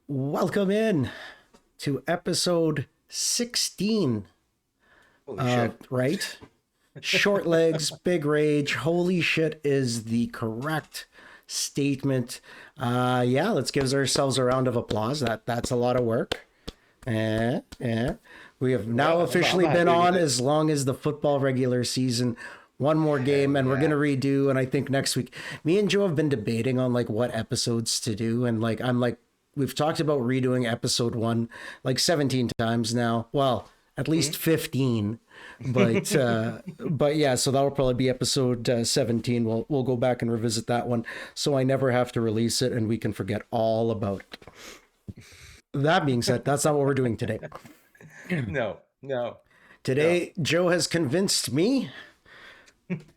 Welcome in to episode 16 Holy of shit. Right? Short legs, big rage. Holy shit is the correct statement. Yeah, let's give ourselves a round of applause. That's a lot of work. Yeah. We have now Yeah, I'm officially been happy with on it. as long as the football regular season. One more game, Hell and we're gonna yeah. redo. And I think next week, me and Joe have been debating on like what episodes to do. And like I'm like, we've talked about redoing episode one like 17 times now. Well, at least Mhm. 15. But yeah, so that'll probably be episode 17. We'll go back and revisit that one, so I never have to release it, and we can forget all about it. That being said, that's not what we're doing today. No, no, no. Today, Joe has convinced me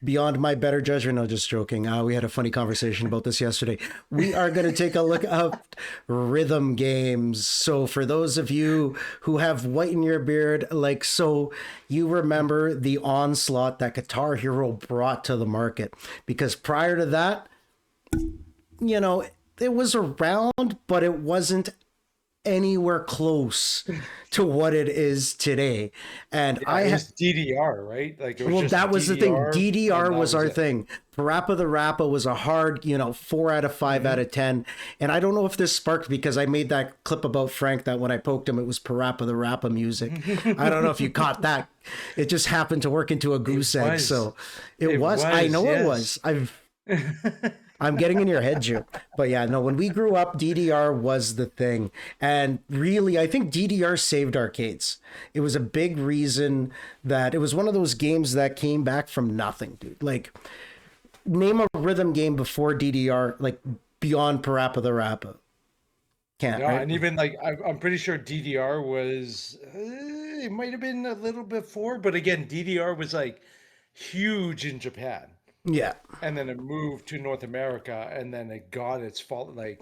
beyond my better judgment. No, just joking. We had a funny conversation about this yesterday. We are going to take a look at rhythm games. So, for those of you who have white in your beard, like so, you remember the onslaught that Guitar Hero brought to the market. Because prior to that, you know, it was around, but it wasn't anywhere close to what it is today. And Yeah, it was DDR, right? Like it was well, just that was the thing. DDR DDR and that was was our it. thing. Parappa the Rappa was a hard, 4 out of 5 out Hmm. of 10. And I don't know if this sparked because I made that clip about Frank that when I poked him, it was Parappa the Rappa music. I don't know if you caught that. It just happened to work into a It goose egg. was. So it It was. I was, know it yes. was. I'm getting in your head, Joe. But yeah, no, when we grew up, DDR was the thing. And really, I think DDR saved arcades. It was a big reason that it was one of those games that came back from nothing, dude. Like, name a rhythm game before DDR, like beyond Parappa the Rappa. Can't, No, right? and even like I'm pretty sure DDR was it might have been a little before, but again, DDR was like huge in Japan. Yeah. And then it moved to North America, and then it got its fault. Like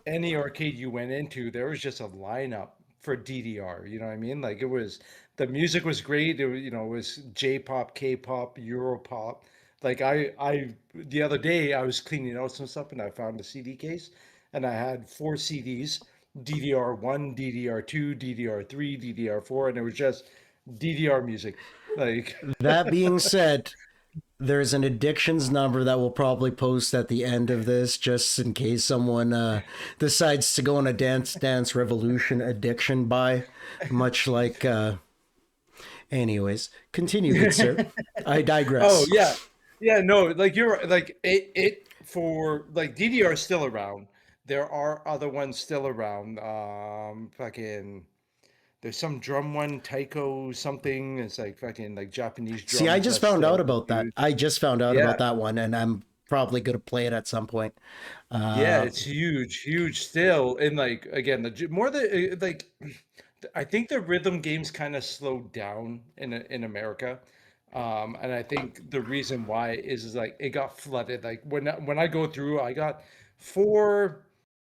any arcade you went into, there was just a lineup for DDR. You know what I mean? Like it was the music was great. It was, it was J-pop, K-pop, Europop. Like I the other day I was cleaning out some stuff and I found a CD case, and I had four CDs: DDR1, DDR2, DDR3, DDR4, and it was just DDR music. Like That being said, there's an addictions number that we'll probably post at the end of this just in case someone decides to go on a Dance Dance Revolution addiction buy, much like anyways, continue, good sir. I Oh digress. yeah, yeah. No, like you're right, like it for like DDR is still around. There are other ones still around. Fucking there's some drum one, taiko something. It's like fucking like Japanese See, I drums just that's found out still about that. used. I just found out Yeah, about that one, and I'm probably gonna play it at some point. yeah. Uh, It's huge, huge still. And like again, more the like I think the rhythm games kind of slowed down in America. And I think the reason why is like it got flooded. Like when I go through, I got four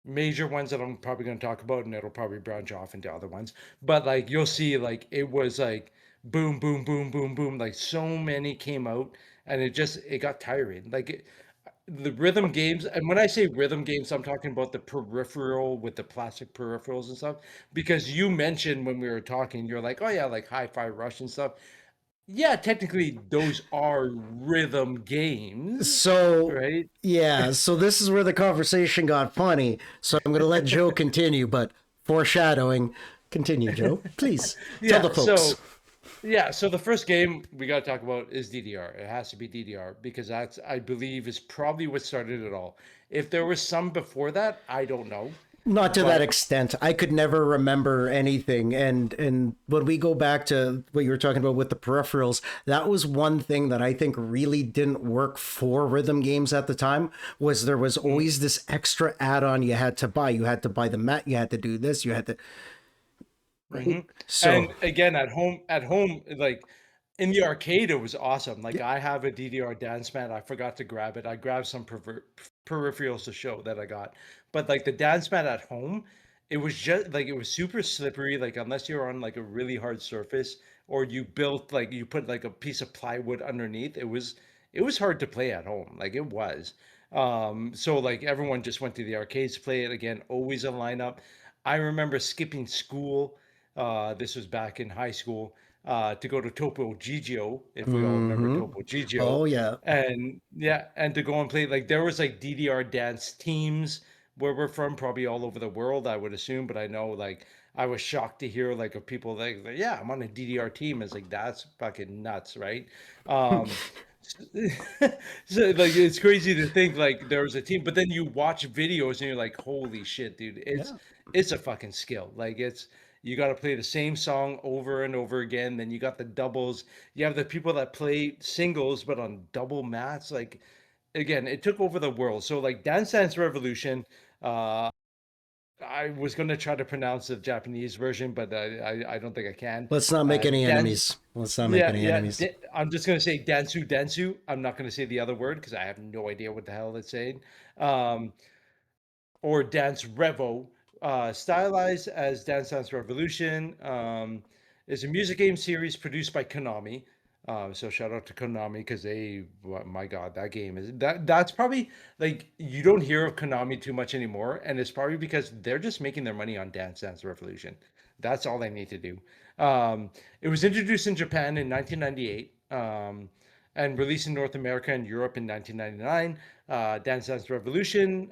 major ones that I'm probably going to talk about, and it'll probably branch off into other ones. But like you'll see, like it was like boom, boom, boom, boom, boom. Like so many came out, and it got tiring. The rhythm games, and when I say rhythm games, I'm talking about the peripheral with the plastic peripherals and stuff. Because you mentioned when we were talking, you're like, oh yeah, like Hi-Fi Rush and stuff. Yeah, technically those are rhythm games, so right? yeah, so this is where the conversation got funny. So I'm gonna let Joe continue, but foreshadowing. Continue, Joe. Please tell the Yeah, folks. so the first game we got to talk about is DDR. It has to be DDR because that's I believe is probably what started it all. If there was some before that, I don't know. Not to that But extent. I could never remember anything. And when we go back to what you were talking about with the peripherals, that was one thing that I think really didn't work for rhythm games at the time. Was there was always this extra add-on you had to buy. You had to buy the mat. You had to do this. You had to. Right. hmm. So And again, at home, like in the arcade, it was awesome. Like yeah. I have a DDR dance mat. I forgot to grab it. I grabbed some peripherals to show that I got, but like the dance mat at home, it was just like it was super slippery. Like unless you're on like a really hard surface or you built like you put like a piece of plywood underneath, it was hard to play at home. Like it was. So like everyone just went to the arcades to play it again. Always a lineup. I remember skipping school. This was back in high school, to go to Topo Gigio, if we all remember Mm-hmm. Topo Gigio. Oh yeah. And yeah, and to go and play, like there was like DDR dance teams where we're from, probably all over the world, I would assume. But I know, like, I was shocked to hear like of people like, yeah, I'm on a DDR team. It's like, that's fucking nuts, right? Um, so like it's crazy to think like there was a team, but then you watch videos and you're like, holy shit, dude, Yeah. it's a fucking skill. Like it's you got to play the same song over and over again. Then you got the doubles. You have the people that play singles but on double mats. Like again, it took over the world. So like Dance Dance Revolution. Uh, I was gonna try to pronounce the Japanese version, but I don't think I can. Let's not make any Dan, enemies. Let's not make yeah, any yeah. enemies. I'm just gonna say Dansu Dansu. I'm not gonna say the other word because I have no idea what the hell it's saying. Um, or Dance Revo, stylized as Dance Dance Revolution, is a music game series produced by Konami. So shout out to Konami because they, oh my God, that game is that's probably like you don't hear of Konami too much anymore, and it's probably because they're just making their money on Dance Dance Revolution. That's all they need to do. It was introduced in Japan in 1998. And released in North America and Europe in 1999. Dance Dance Revolution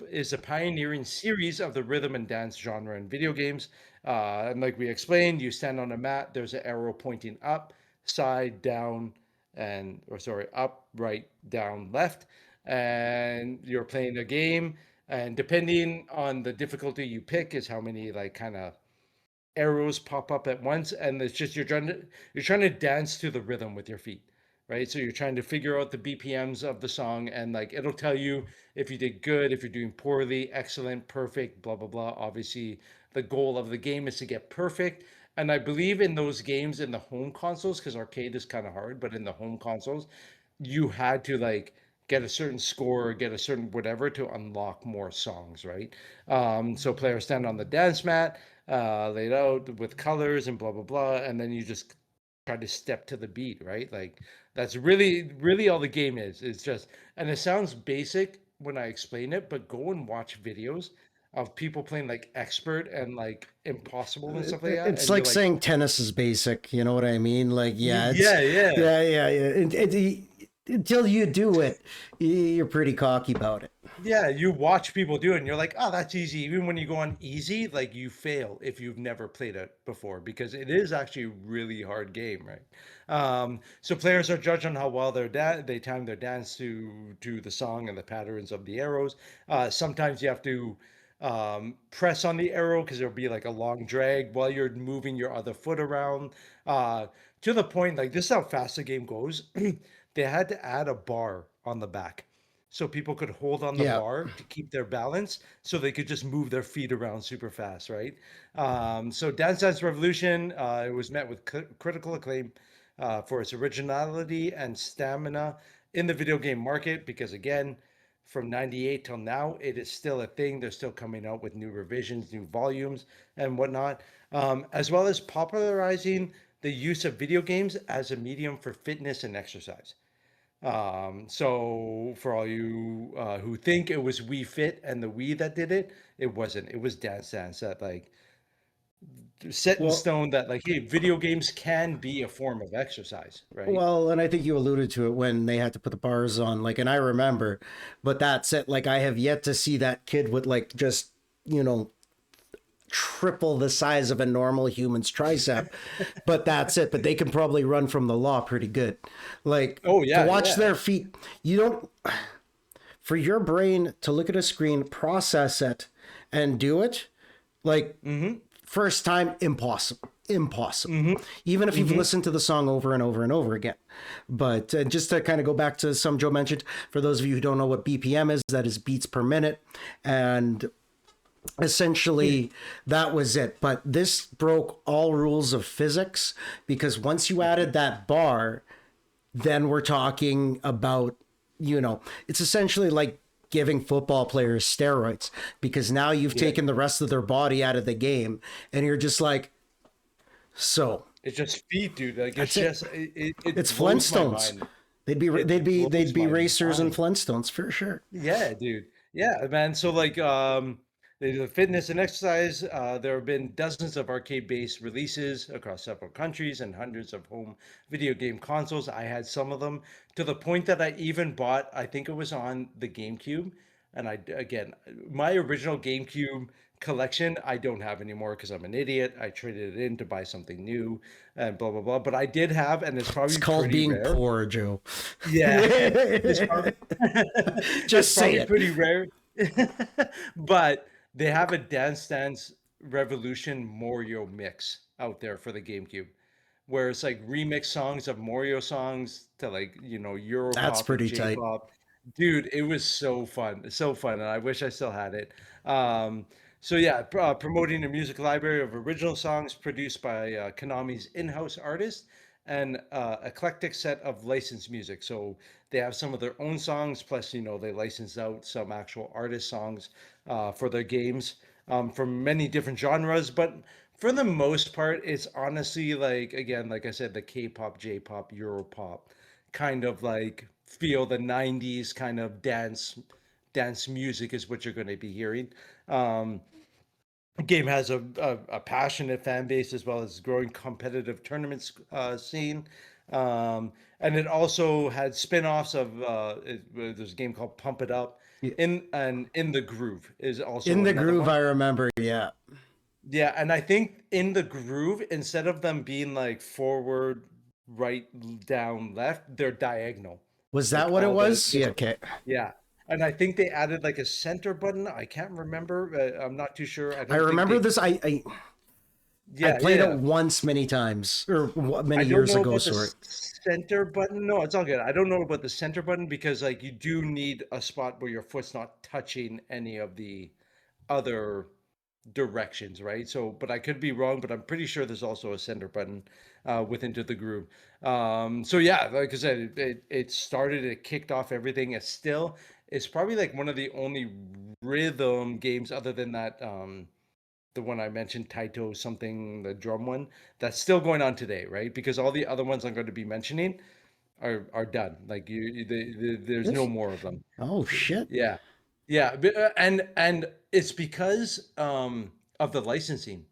is a pioneering series of the rhythm and dance genre in video games. And like we explained, you stand on a mat. There's an arrow pointing up, side, down, and or sorry, up, right, down, left, and you're playing a game. And depending on the difficulty you pick, is how many like kind of arrows pop up at once, and it's just you're trying to dance to the rhythm with your feet, right? So you're trying to figure out the BPMs of the song, and like it'll tell you if you did good, if you're doing poorly, excellent, perfect, blah blah blah. Obviously the goal of the game is to get perfect, and I believe in those games in the home consoles, because arcade is kind of hard, but in the home consoles you had to like get a certain score or get a certain whatever to unlock more songs, right? So players stand on the dance mat, laid out with colors and blah blah blah, and then you just try to step to the beat, right? Like that's really all the game is. It's just, and it sounds basic when I explain it, but go and watch videos of people playing like expert and like impossible and stuff like that, It's and you're like like, saying tennis is basic. You know what I mean? Like, yeah, it's yeah, yeah. yeah. Until you do it, you're pretty cocky about it. Yeah, you watch people do it and you're like, oh, that's easy. Even when you go on easy, like you fail if you've never played it before because it is actually a really hard game, right? So players are judged on how well they time their dance to the song and the patterns of the arrows. Sometimes you have to press on the arrow because there'll be like a long drag while you're moving your other foot around. Uh, to the point, like this is how fast the game goes. They had to add a bar on the back so people could hold on the Yeah. bar to keep their balance so they could just move their feet around super fast, right? So Dance Dance Revolution, it was met with critical acclaim for its originality and stamina in the video game market because again, from 98 till now, it is still a thing. They're still coming out with new revisions, new volumes, and whatnot, as well as popularizing the use of video games as a medium for fitness and exercise. So for all you who think it was Wii Fit and the Wii that did it, it wasn't. It was Dance Dance that like set in Well, stone that like, hey, video games can be a form of exercise, right? well, and I think you alluded to it when they had to put the bars on. Like, and I remember, but that's it. Like, I have yet to see that kid with like just you know triple the size of a normal human's tricep, but that's it. But they can probably run from the law pretty good. Like Oh to yeah, watch yeah. their feet, you don't for your brain to look at a screen, process it, and do it. Like Mm-hmm. first time, impossible. Impossible. Mm-hmm. Even if you've Mm-hmm. listened to the song over and over and over again. But just to kind of go back to some Joe mentioned, for those of you who don't know what BPM is, that is beats per minute. And essentially that was it, but this broke all rules of physics because once you added that bar, then we're talking about it's essentially like giving football players steroids because now you've Yeah. taken the rest of their body out of the game and you're just like, so It's just feet, dude. Like it's that's it. just it It's blows my Flintstones. mind. they'd be It they'd be blows they'd be my racers and mind. Flintstones for sure. Yeah, dude. Yeah, man. So like they do fitness and exercise. There have been dozens of arcade-based releases across several countries and hundreds of home video game consoles. I had some of them to the point that I even bought, I think it was on the GameCube. And again, my original GameCube collection, I don't have anymore because I'm an idiot. I traded it in to buy something new and blah blah blah. But I did have, and it's It's probably called pretty being rare. poor, Joe. Yeah, it's probably it's Just say probably it. pretty rare. But they have a Dance Dance Revolution Mario mix out there for the GameCube, where it's like remix songs of Mario songs to like, That's Europop and pretty tight. J-pop. Dude, it was so fun. So fun. And I wish I still had it. Um, so yeah, promoting a music library of original songs produced by Konami's in-house artists and eclectic set of licensed music. So they have some of their own songs, plus they license out some actual artist songs for their games from many different genres. But for the most part, it's honestly like, again, like I said, the K-pop, J-pop, Europop kind of like feel, the 90s kind of dance music is what you're going to be hearing. Um, Game has a passionate fan base as well as growing competitive tournaments scene. And it also had spin-offs of there's a game called Pump It Up. In the Groove is In also the another Groove, one. I remember. Yeah. Yeah, and I think In the Groove, instead of them being like forward, right, down, left, they're diagonal. Was that Like what it all the was? Yeah. different. Okay. Yeah. And I think they added like a center button. I can't remember. I'm not too sure. I I don't think remember they. this. I Yeah, played it yeah. once many times, or I many don't years know ago. about the Sorry. center button. No, it's all good. I don't know about the center button because like you do need a spot where your foot's not touching any of the other directions, right? So, but I could be wrong, but I'm pretty sure there's also a center button with Into the Groove. So yeah, like I said, it started, it kicked off everything. It's probably like one of the only rhythm games other than that. The one I mentioned, Taito something, the drum one, that's still going on today, right? Because all the other ones I'm going to be mentioning are done. Like there's no Yes. more of them. Oh shit. Yeah, yeah, and it's because of the licensing,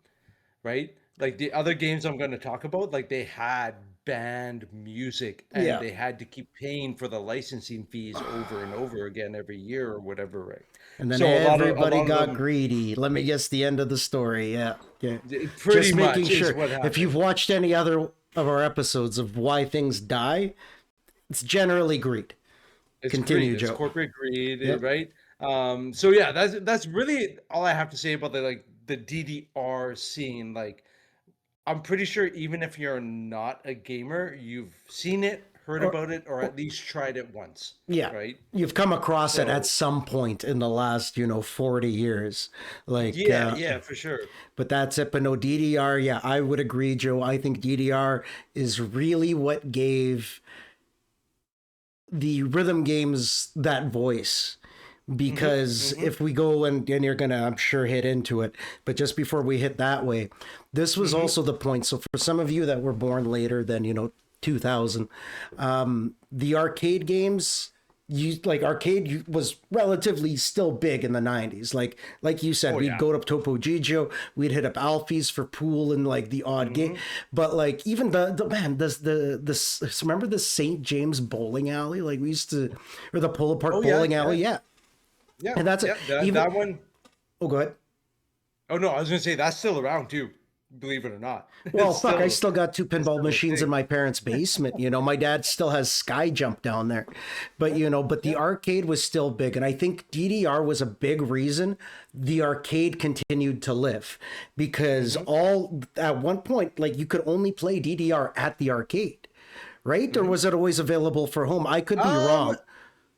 right? Like the other games I'm going to talk about, like they had banned music and Yeah. they had to keep paying for the licensing fees over and over again every year or whatever, right? And then So a everybody lot of got them, greedy. Let me guess the end of the story. Yeah. Yeah. pretty Just making much is sure. what If you've happened. watched any other of our episodes of why things die, it's generally greed. It's greed. Continue, It's Joe. corporate greed, Yep. right? So yeah, that's really all I have to say about the DDR scene. Like, I'm pretty sure even if you're not a gamer, you've seen it, heard Or, about it, or at least tried it once, yeah. right? You've come across it at So some point in the last, 40 years. Like, yeah, yeah, for sure. but that's it. But no, DDR, yeah, I would agree, Joe. I think DDR is really what gave the rhythm games that voice. Hmm. Because Hmm. if we go and you're gonna, I'm sure, hit into it, but just before we hit that way, this was Hmm. also the point. So for some of you that were born later than 2000, the arcade games, was relatively still big in the 90s. Like you said, Oh we'd yeah. go to Topo Gigio, we'd hit up Alfie's for pool and like the odd game. Hmm. But like even the man, does the remember the St. James bowling alley? Like we used to, or the Polo Park Oh yeah, bowling alley, yeah, yeah. yeah, And that's it. yeah. That Even that one. oh, go ahead. Oh no, I was gonna say that's still around too. Believe it or not, Well, it's fuck, I still still got two it's pinball still a machines in thing. my parents' basement. My dad still has Sky Jump down there. But the Yeah. arcade was still big. And I think DDR was a big reason the arcade continued to live because Hmm. all at one point, like you could only play DDR at the arcade, right? Or Hmm. was it always available for home? I could be Um, wrong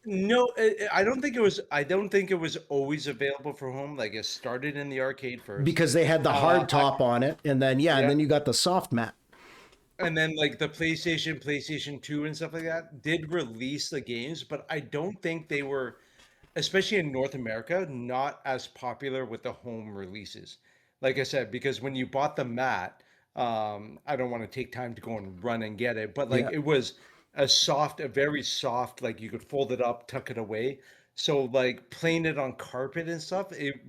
No, I don't think it was. I don't think it was always available for home. Like it started in the arcade first. because they had the hard I top on it. And then, yeah, and Yeah, then you got the soft mat. and then like the PlayStation 2, and stuff like that did release the games, but I don't think they were, especially in North America, not as popular with the home releases. Like I said, because when you bought the mat, I don't want to take time to go and run and get it, but like Yeah. it was a very soft, like you could fold it up, tuck it away. So like playing it on carpet and stuff, it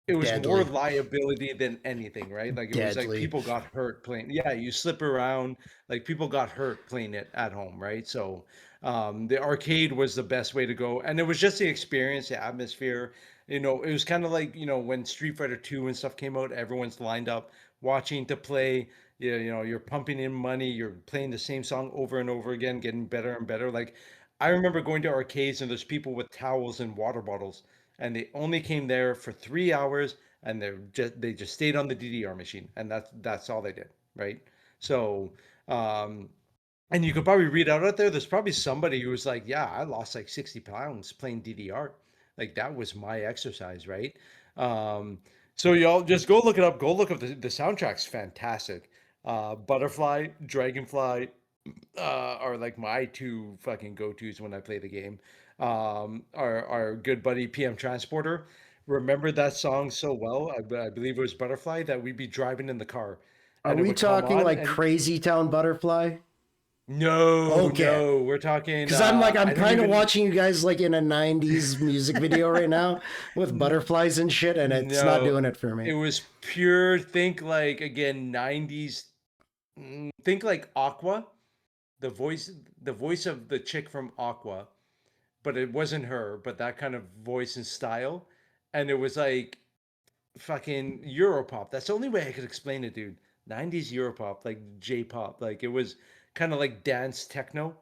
it was more Deadly. liability than anything, right? Like it was like Deadly. people got hurt playing. Yeah, you slip around, like people got hurt playing it at home, right? So the arcade was the best way to go, and it was just the experience, the atmosphere. You know, it was kind of like when Street Fighter 2 and stuff came out, everyone's lined up watching to play. You're pumping in money, you're playing the same song over and over again, getting better and better. Like I remember going to arcades and there's people with towels and water bottles and they only came there for 3 hours and they just stayed on the DDR machine and that's all they did, right? So um and you could probably read out there there's probably somebody who was like, yeah, I lost like 60 pounds playing DDR. Like that was my exercise, right? um so y'all just go look it up, go look up the soundtrack's fantastic. Butterfly, Dragonfly, are like my two fucking go-tos when I play the game. Our good buddy PM Transporter. Remember that song so well. I believe it was Butterfly that we'd be driving in the car, Are and it we would come talking on. like And Crazy Town Butterfly? no, Okay. no, we're talking. Because I'm I don't kind of even. watching you guys like in a 90s music video right now with butterflies and shit, and it's not No, doing it for me. it was pure. Think like again '90s. Think like Aqua. The voice, the voice of the chick from Aqua, but it wasn't her, but that kind of voice and style. And it was like fucking Europop. That's the only way I could explain it, dude. 90s Europop, like J-pop. Like it was kind of like dance techno.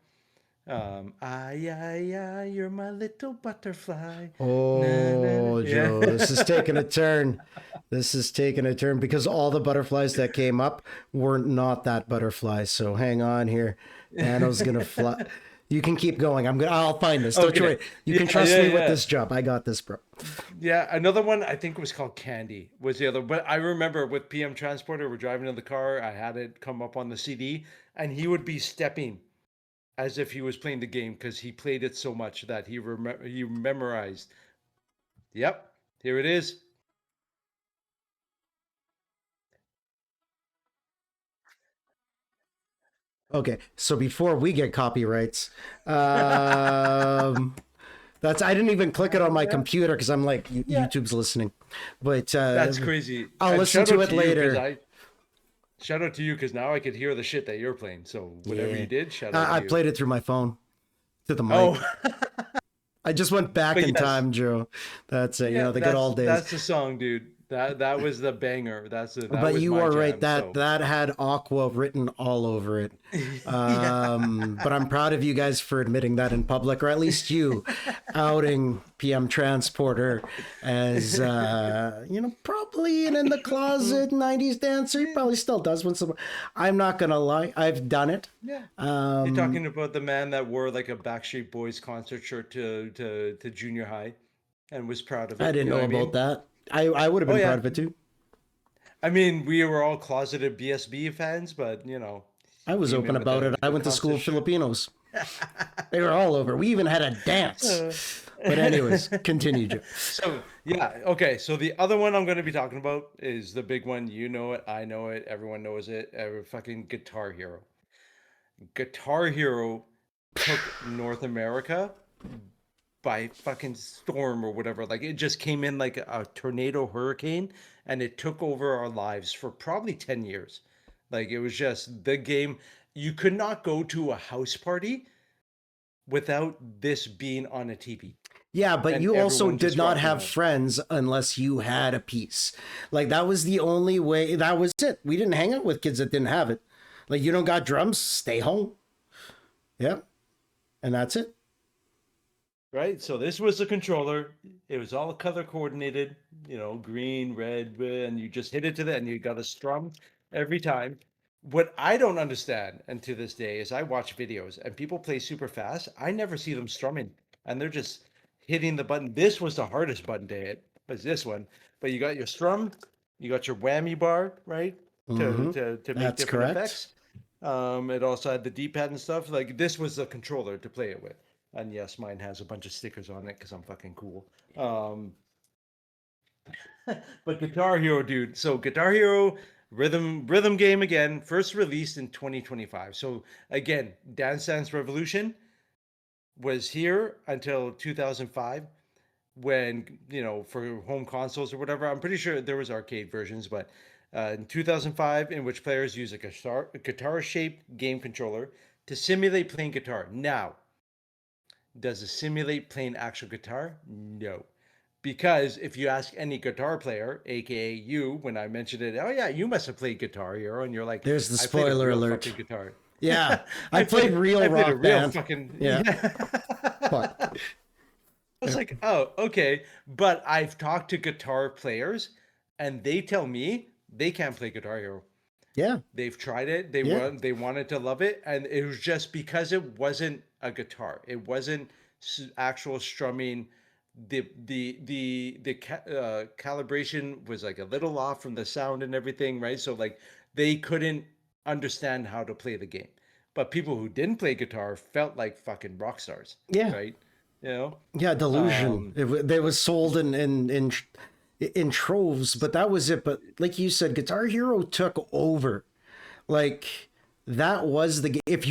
You're my little butterfly. Na, na, na. Oh, Yeah. Joe, this is taking a turn. This is taking a turn because all the butterflies that came up were not that butterfly. So hang on here. Dano's gonna fly. You can keep going. I'll find this. Don't you Okay. worry. You can Yeah, trust yeah, me with yeah. this job. I got this, bro. Yeah, another one I think was called Candy was the other. But I remember with PM Transporter, we're driving in the car. I had it come up on the CD, and he would be stepping as if he was playing the game because he played it so much that he memorized. Yep, here it is. Okay, so before we get copyrights, um, that's I didn't even click it on my Yeah, computer because I'm like yeah, YouTube's listening, but that's crazy. I'll And listen shout to out it to you because later. I shout out to you because now I could hear the shit that you're playing. So whatever Yeah, you did, shout out to I you. played it through my phone to the Oh, mic. I just went back but in yes, time, Joe. That's it. yeah, The good old days. that's the song, dude. That was the banger. That But was you my are right. jam. That So that had Aqua written all over it. yeah. But I'm proud of you guys for admitting that in public, or at least you outing PM Transporter as probably an in the closet '90s dancer. He Yeah, probably still does when some. I'm not gonna lie, I've done it. yeah. You're Um, talking about the man that wore like a Backstreet Boys concert shirt to junior high and was proud of I it. didn't You know know what I about mean? that. I would have Oh been proud yeah. of it too. I mean, we were all closeted BSB fans, but I he was came open in with about a it. I good went to school concert with shirt. Filipinos. They were all over. We even had a dance. Uh, But anyways, continue, Joe. so yeah, okay. So the other one I'm going to be talking about is the big one. You know it, I know it, everyone knows it. Every fucking Guitar Hero. Guitar Hero took North America by fucking storm or whatever. Like it just came in like a tornado hurricane and it took over our lives for probably 10 years. Like it was just the game. You could not go to a house party without this being on a TV Yeah, but and you also everyone did just not rocking have out. friends unless you had a piece. Like that was the only way. That was it. We didn't hang out with kids that didn't have it. Like you don't got drums, stay home. Yep, and that's it. Right? So this was a controller. It was all color coordinated, green, red, and you just hit it to that and you got a strum every time. What I don't understand, and to this day, is I watch videos and people play super fast. I never see them strumming and they're just hitting the button. This was the hardest button to hit, was this one. But you got your strum, you got your whammy bar, right? To Mm-hmm. to make That's different correct. effects. It also had the D-pad and stuff. Like this was the controller to play it with. And yes, mine has a bunch of stickers on it because I'm fucking cool. Um, but Guitar Hero, dude. So Guitar Hero rhythm game again, first released in 2025. So again, Dance Dance Revolution. was here until 2005 when, for home consoles or whatever. I'm pretty sure there was arcade versions, but in 2005, in which players use a guitar-shaped game controller to simulate playing guitar. Now, does it simulate playing actual guitar? No. Because if you ask any guitar player, aka you, when I mentioned it, oh yeah, you must have played Guitar Hero, and you're like, There's the I played a spoiler real alert. fucking guitar. Yeah, I I played played real I played a Rock real Band. fucking Yeah, yeah. fuck. I was like, oh, okay. But I've talked to guitar players and they tell me they can't play Guitar Hero. Yeah, They've tried it. yeah, They wanted to love it, and it was just because it wasn't a guitar. It wasn't actual strumming. The calibration was like a little off from the sound and everything, right? So like they couldn't understand how to play the game. But people who didn't play guitar felt like fucking rock stars, yeah, right? You know? yeah. Delusion. Um, They was sold in troves, but that was it. But like you said, Guitar Hero took over. Like that was the game. If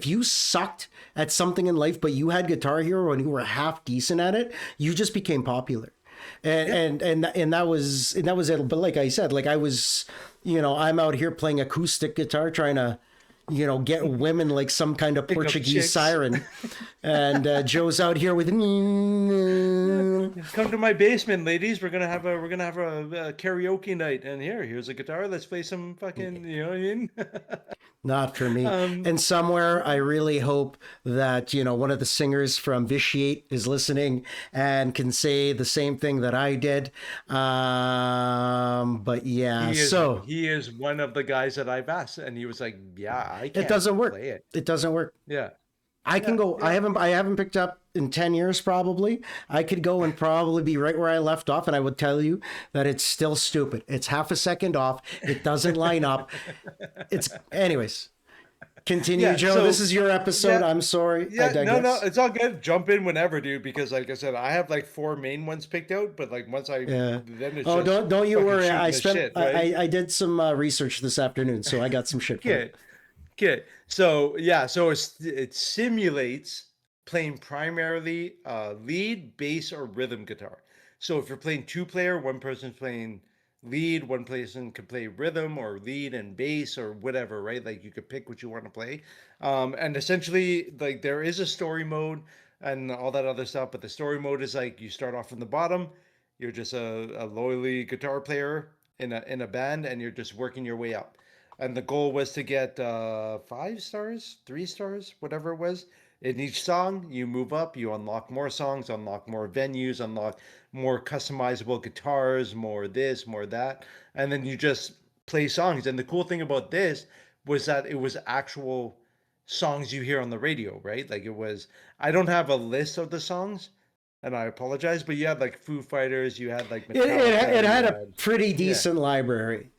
you sucked at something in life, but you had Guitar Hero and you were half decent at it, you just became popular. And yeah, that was it. But like I said, like I was, I'm out here playing acoustic guitar trying to, get women like some kind of pick up Portuguese chicks. siren, and Joe's out here with. Come to my basement, ladies. We're gonna have a karaoke night, and here's a guitar. Let's play some fucking. You know what I mean? Not for me. um, And somewhere I really hope that, one of the singers from Vitiate is listening and can say the same thing that I did. But yeah, he is so he is one of the guys that I've asked, and he was like, "Yeah, I it can't doesn't work. play it." It doesn't work. Yeah, I can yeah, go. yeah. I haven't picked up in 10 years probably. I could go and probably be right where I left off, and I would tell you that it's still stupid. It's half a second off. It doesn't line up. It's anyways. Continue, Yeah. Joe. This So is your episode. yeah, I'm sorry. I yeah. No, digress. it's all good. Jump in whenever, dude. Because like I said, I have like four main ones picked out, but like once I Yeah. then it's Oh, just don't you fucking worry. shooting I the spent shit, right? I did some research this afternoon, so I got some shit for you. Okay. Okay. So yeah, so it simulates playing primarily lead, bass, or rhythm guitar. So if you're playing two player, one person's playing lead, one person can play rhythm or lead and bass or whatever, right? Like you could pick what you want to play. And essentially, like there is a story mode and all that other stuff, but the story mode is like you start off from the bottom. You're just a lowly guitar player in a band, and you're just working your way up, and the goal was to get 5 stars, 3 stars, whatever it was. In each song, you move up, you unlock more songs, unlock more venues, unlock more customizable guitars, more this, more that, and then you just play songs. And the cool thing about this was that it was actual songs you hear on the radio, right? Like it was, I don't have a list of the songs, and I apologize, but you had like Foo Fighters, you had like It Metallica, you had a had, pretty yeah. decent library.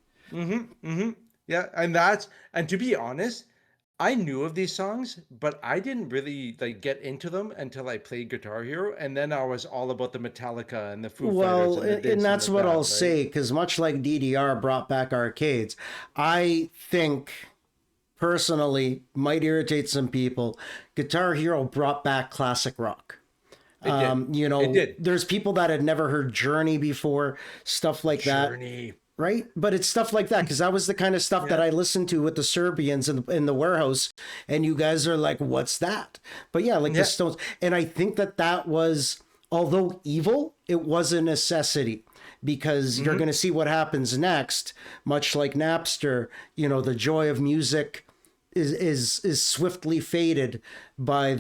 Yeah, and to be honest, I knew of these songs, but I didn't really like get into them until I played Guitar Hero, and then I was all about the Metallica and the Foo Fighters Well, and the and this and that's the what I'll that, right? say because much like DDR brought back arcades, I think personally might irritate some people. Guitar Hero brought back classic rock. It did. It did. There's people that had never heard Journey before, stuff like that. Journey. Right, but it's stuff like that because that was the kind of stuff that Yeah. I listened to with the Serbians in the warehouse, and you guys are like, "What's that?" But yeah, like the Yeah. Stones, and I think that was, although evil, it was a necessity because you're hmm going to see what happens next. Much like Napster, the joy of music is swiftly faded by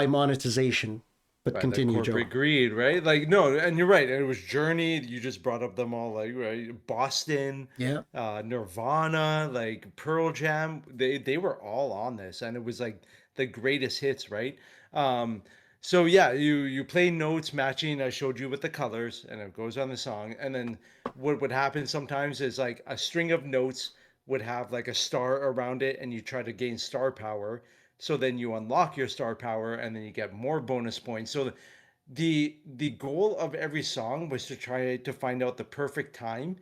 monetization. But By the continue, Joe. corporate greed, right? Like no, and you're right. It was Journey. You just brought up them all, like right, Boston, Yeah. Nirvana, like Pearl Jam. They were all on this, and it was like the greatest hits, right? Um, so yeah, you play notes matching. I showed you with the colors, and it goes on the song. And then what would happen sometimes is like a string of notes would have like a star around it, and you try to gain star power. So then you unlock your star power, and then you get more bonus points. So the goal of every song was to try to find out the perfect time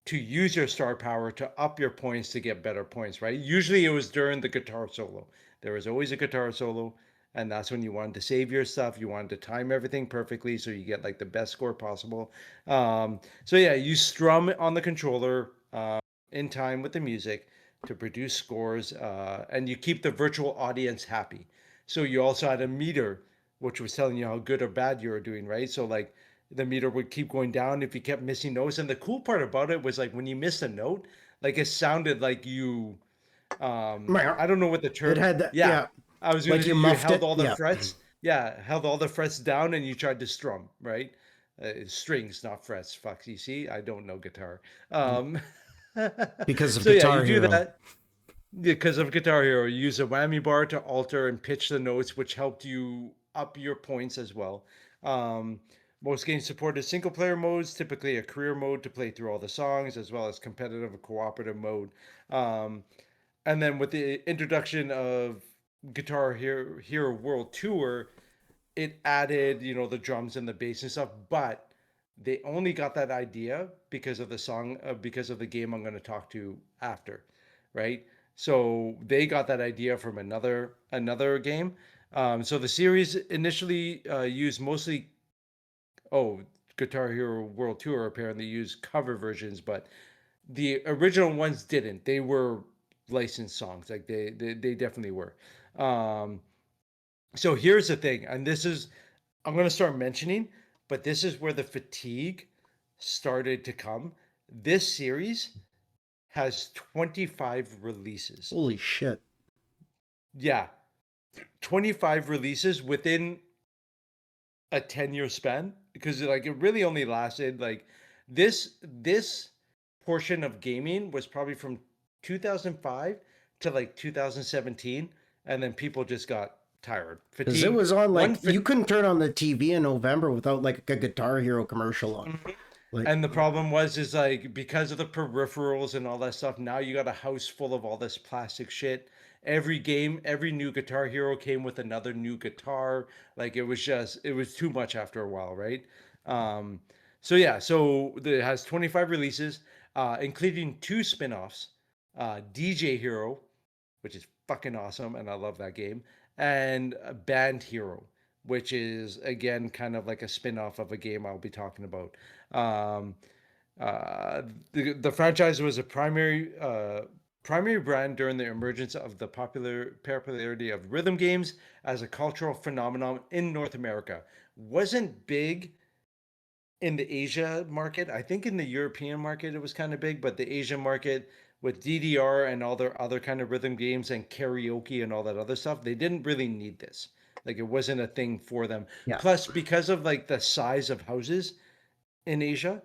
to use your star power to up your points to get better points, right? Usually it was during the guitar solo. There was always a guitar solo, and that's when you wanted to save your stuff. You wanted to time everything perfectly so you get like the best score possible. So yeah, you strum on the controller in time with the music to produce scores, and you keep the virtual audience happy. So you also had a meter, which was telling you how good or bad you were doing, right? So like the meter would keep going down if you kept missing notes. And the cool part about it was like when you missed a note, like it sounded like you I don't know what the It term. had that, Yeah, yeah, I was gonna like say you you muffed held it. all the Yeah, frets. Yeah, held all the frets down and you tried to strum, right? Strings, not frets. Fuck, you see, I don't know guitar. Um, because of so yeah, you Guitar do Hero. that because of Guitar Hero. You use a whammy bar to alter and pitch the notes, which helped you up your points as well. Um, most games supported single player modes, typically a career mode to play through all the songs, as well as competitive and cooperative mode. Um, and then with the introduction of Hero World Tour, it added, the drums and the bass and stuff, but they only got that idea because of the song, because of the game I'm going to talk to after, right? So they got that idea from another game. So the series initially used mostly Guitar Hero World Tour apparently used cover versions, but the original ones didn't. They were licensed songs, like they definitely were. Um, so here's the thing, and this is I'm going to start mentioning, but this is where the fatigue started to come. This series has 25 releases. Holy shit! Yeah, 25 releases within a 10-year span because like it really only lasted like this portion of gaming was probably from 2005 to like 2017, and then people just got tired, Because it fatigued. was on One like fit. you couldn't turn on the TV in November without like a Guitar Hero commercial on. Like, And the problem was is like because of the peripherals and all that stuff, now you got a house full of all this plastic shit. Every game, every new Guitar Hero came with another new guitar. Like it was too much after a while, right? Um, so yeah, so it has 25 releases, including two spin-offs, DJ Hero, which is fucking awesome, and I love that game, and Band Hero, which is again kind of like a spin-off of a game I'll be talking about. Um, the franchise was a primary brand during the emergence of the popularity of rhythm games as a cultural phenomenon in North America. Wasn't big in the Asia market. I think in the European market it was kind of big, but the Asian market with DDR and all their other kind of rhythm games and karaoke and all that other stuff, they didn't really need this. Like it wasn't a thing for them. yeah, Plus, because of like the size of houses in Asia,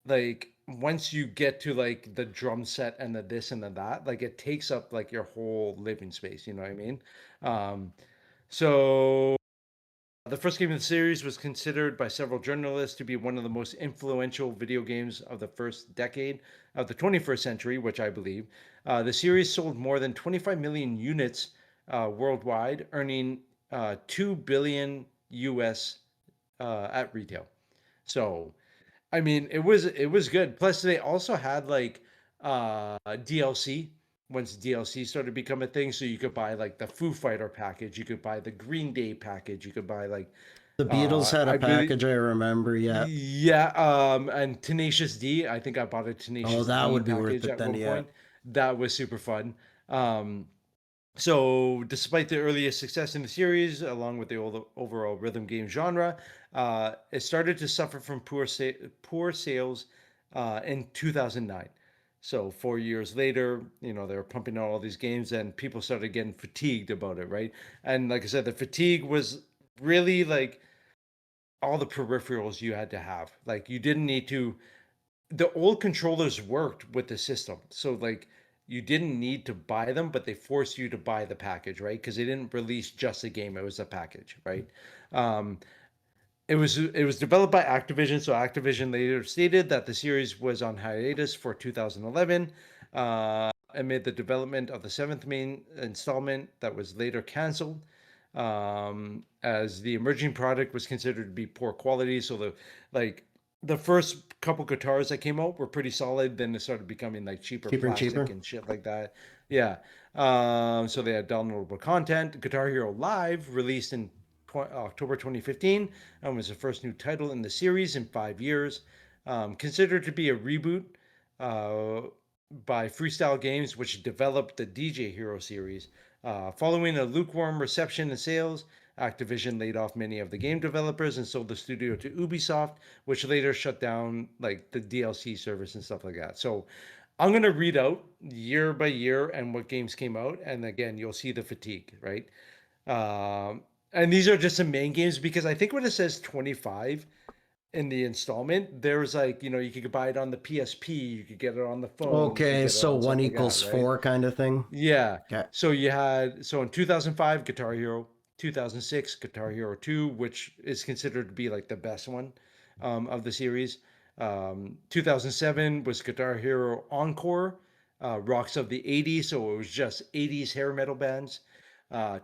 like once you get to like the drum set and the this and the that, like it takes up like your whole living space. You know what I mean? Um, so the first game of the series was considered by several journalists to be one of the most influential video games of the first decade of the 21st century, which I believe. The series sold more than 25 million units worldwide, earning 2 billion US at retail. So, I mean, it was good. Plus, they also had like DLC once DLC started to become a thing. So you could buy like the Foo Fighter package, you could buy the Green Day package, you could buy like the Beatles had a I believe package. I remember. Yeah. yeah, and Tenacious D. I think I bought a Oh, Tenacious that D would be worth package it at then. one Yeah. point. That was super fun. Um, so, despite the earliest success in the series, along with the overall rhythm game genre, it started to suffer from poor sales in 2009. So 4 years later, they were pumping out all these games, and people started getting fatigued about it, right? And like I said, the fatigue was really like all the peripherals you had to have. Like you didn't need to the old controllers worked with the system. So like you didn't need to buy them, but they forced you to buy the package, right? Because they didn't release just a game; it was a package, right? Um, it was developed by Activision. So Activision later stated that the series was on hiatus for 2011 amid the development of the seventh main installment that was later canceled as the emerging product was considered to be poor quality. So like the first couple guitars that came out were pretty solid. Then it started becoming like cheaper Cheaper and plastic cheaper. and shit like that. Yeah. So they had downloadable content. Guitar Hero Live released in October 2015 and was the first new title in the series in 5 years. Considered to be a reboot uh, by Freestyle Games, which developed the DJ Hero series. Following a lukewarm reception and sales, Activision laid off many of the game developers and sold the studio to Ubisoft, which later shut down like the DLC service and stuff like that. So I'm gonna read out year by year and what games came out, and again, you'll see the fatigue, right? And these are just some main games because I think when it says 25 in the installment, there's like you could buy it on the PSP, you could get it on the phone, you could Okay, get it so on one stuff like that, equals right? four kind of thing. Yeah. Okay. So in 2005, Guitar Hero, 2006, Guitar Hero 2, which is considered to be like the best one of the series. 2007 was Guitar Hero Encore, Rocks of the 80s, so it was just 80s hair metal bands.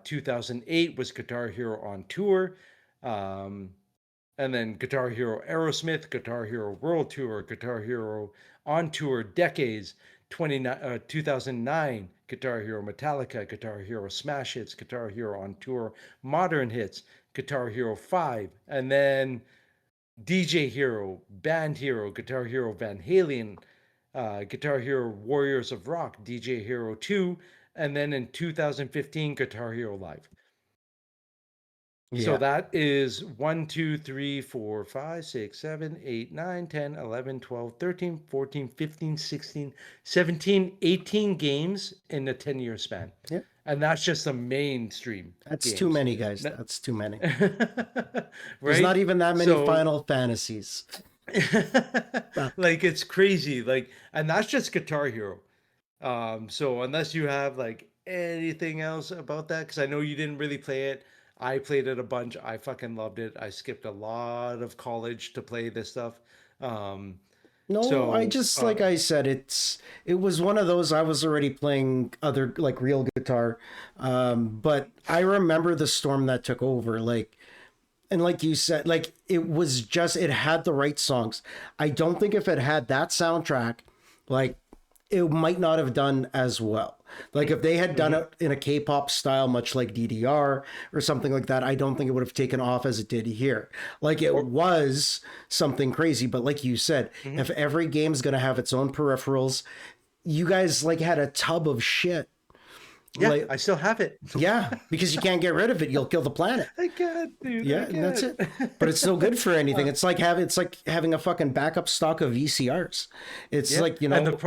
2008 was Guitar Hero on Tour. Um, and then Guitar Hero Aerosmith, Guitar Hero World Tour, Guitar Hero On Tour Decades, 2009, Guitar Hero Metallica, Guitar Hero Smash Hits, Guitar Hero On Tour Modern Hits, Guitar Hero 5, and then DJ Hero, Band Hero, Guitar Hero Van Halen, Guitar Hero Warriors of Rock, DJ Hero 2, and then in 2015, Guitar Hero Live. So Yeah. that is 1, 2, 3, 4, 5, 6, 7, 8, 9, 10, 11, 12, 13, 14, 15, 16, 17, 18 games in a 10-year span. Yeah. And that's just the mainstream That's too games. many, guys. That's too many. There's not Right? even that many So Final Fantasies. Fuck. like it's crazy. Like, and that's just Guitar Hero. So unless you have like anything else about that, because I know you didn't really play it. I played it a bunch. I fucking loved it. I skipped a lot of college to play this stuff. Um, No, I so just like I said, it was one of those I was already playing other like real guitar. But I remember the storm that took over, like and like you said, like it was just it had the right songs. I don't think if it had that soundtrack, like it might not have done as well. Like if they had done mhm. it in a K-pop style, much like DDR or something like that, I don't think it would have taken off as it did here. Like it Or was something crazy, but like you said, mhm. if every game's gonna have its own peripherals, you guys like had a tub of shit. Yeah, Like I still have it. yeah, because you can't get rid of it, you'll kill the planet. I can't, dude. Yeah, I and that's can't. it. But it's still good for anything. It's like having a fucking backup stock of VCRs. It's Yeah, like, and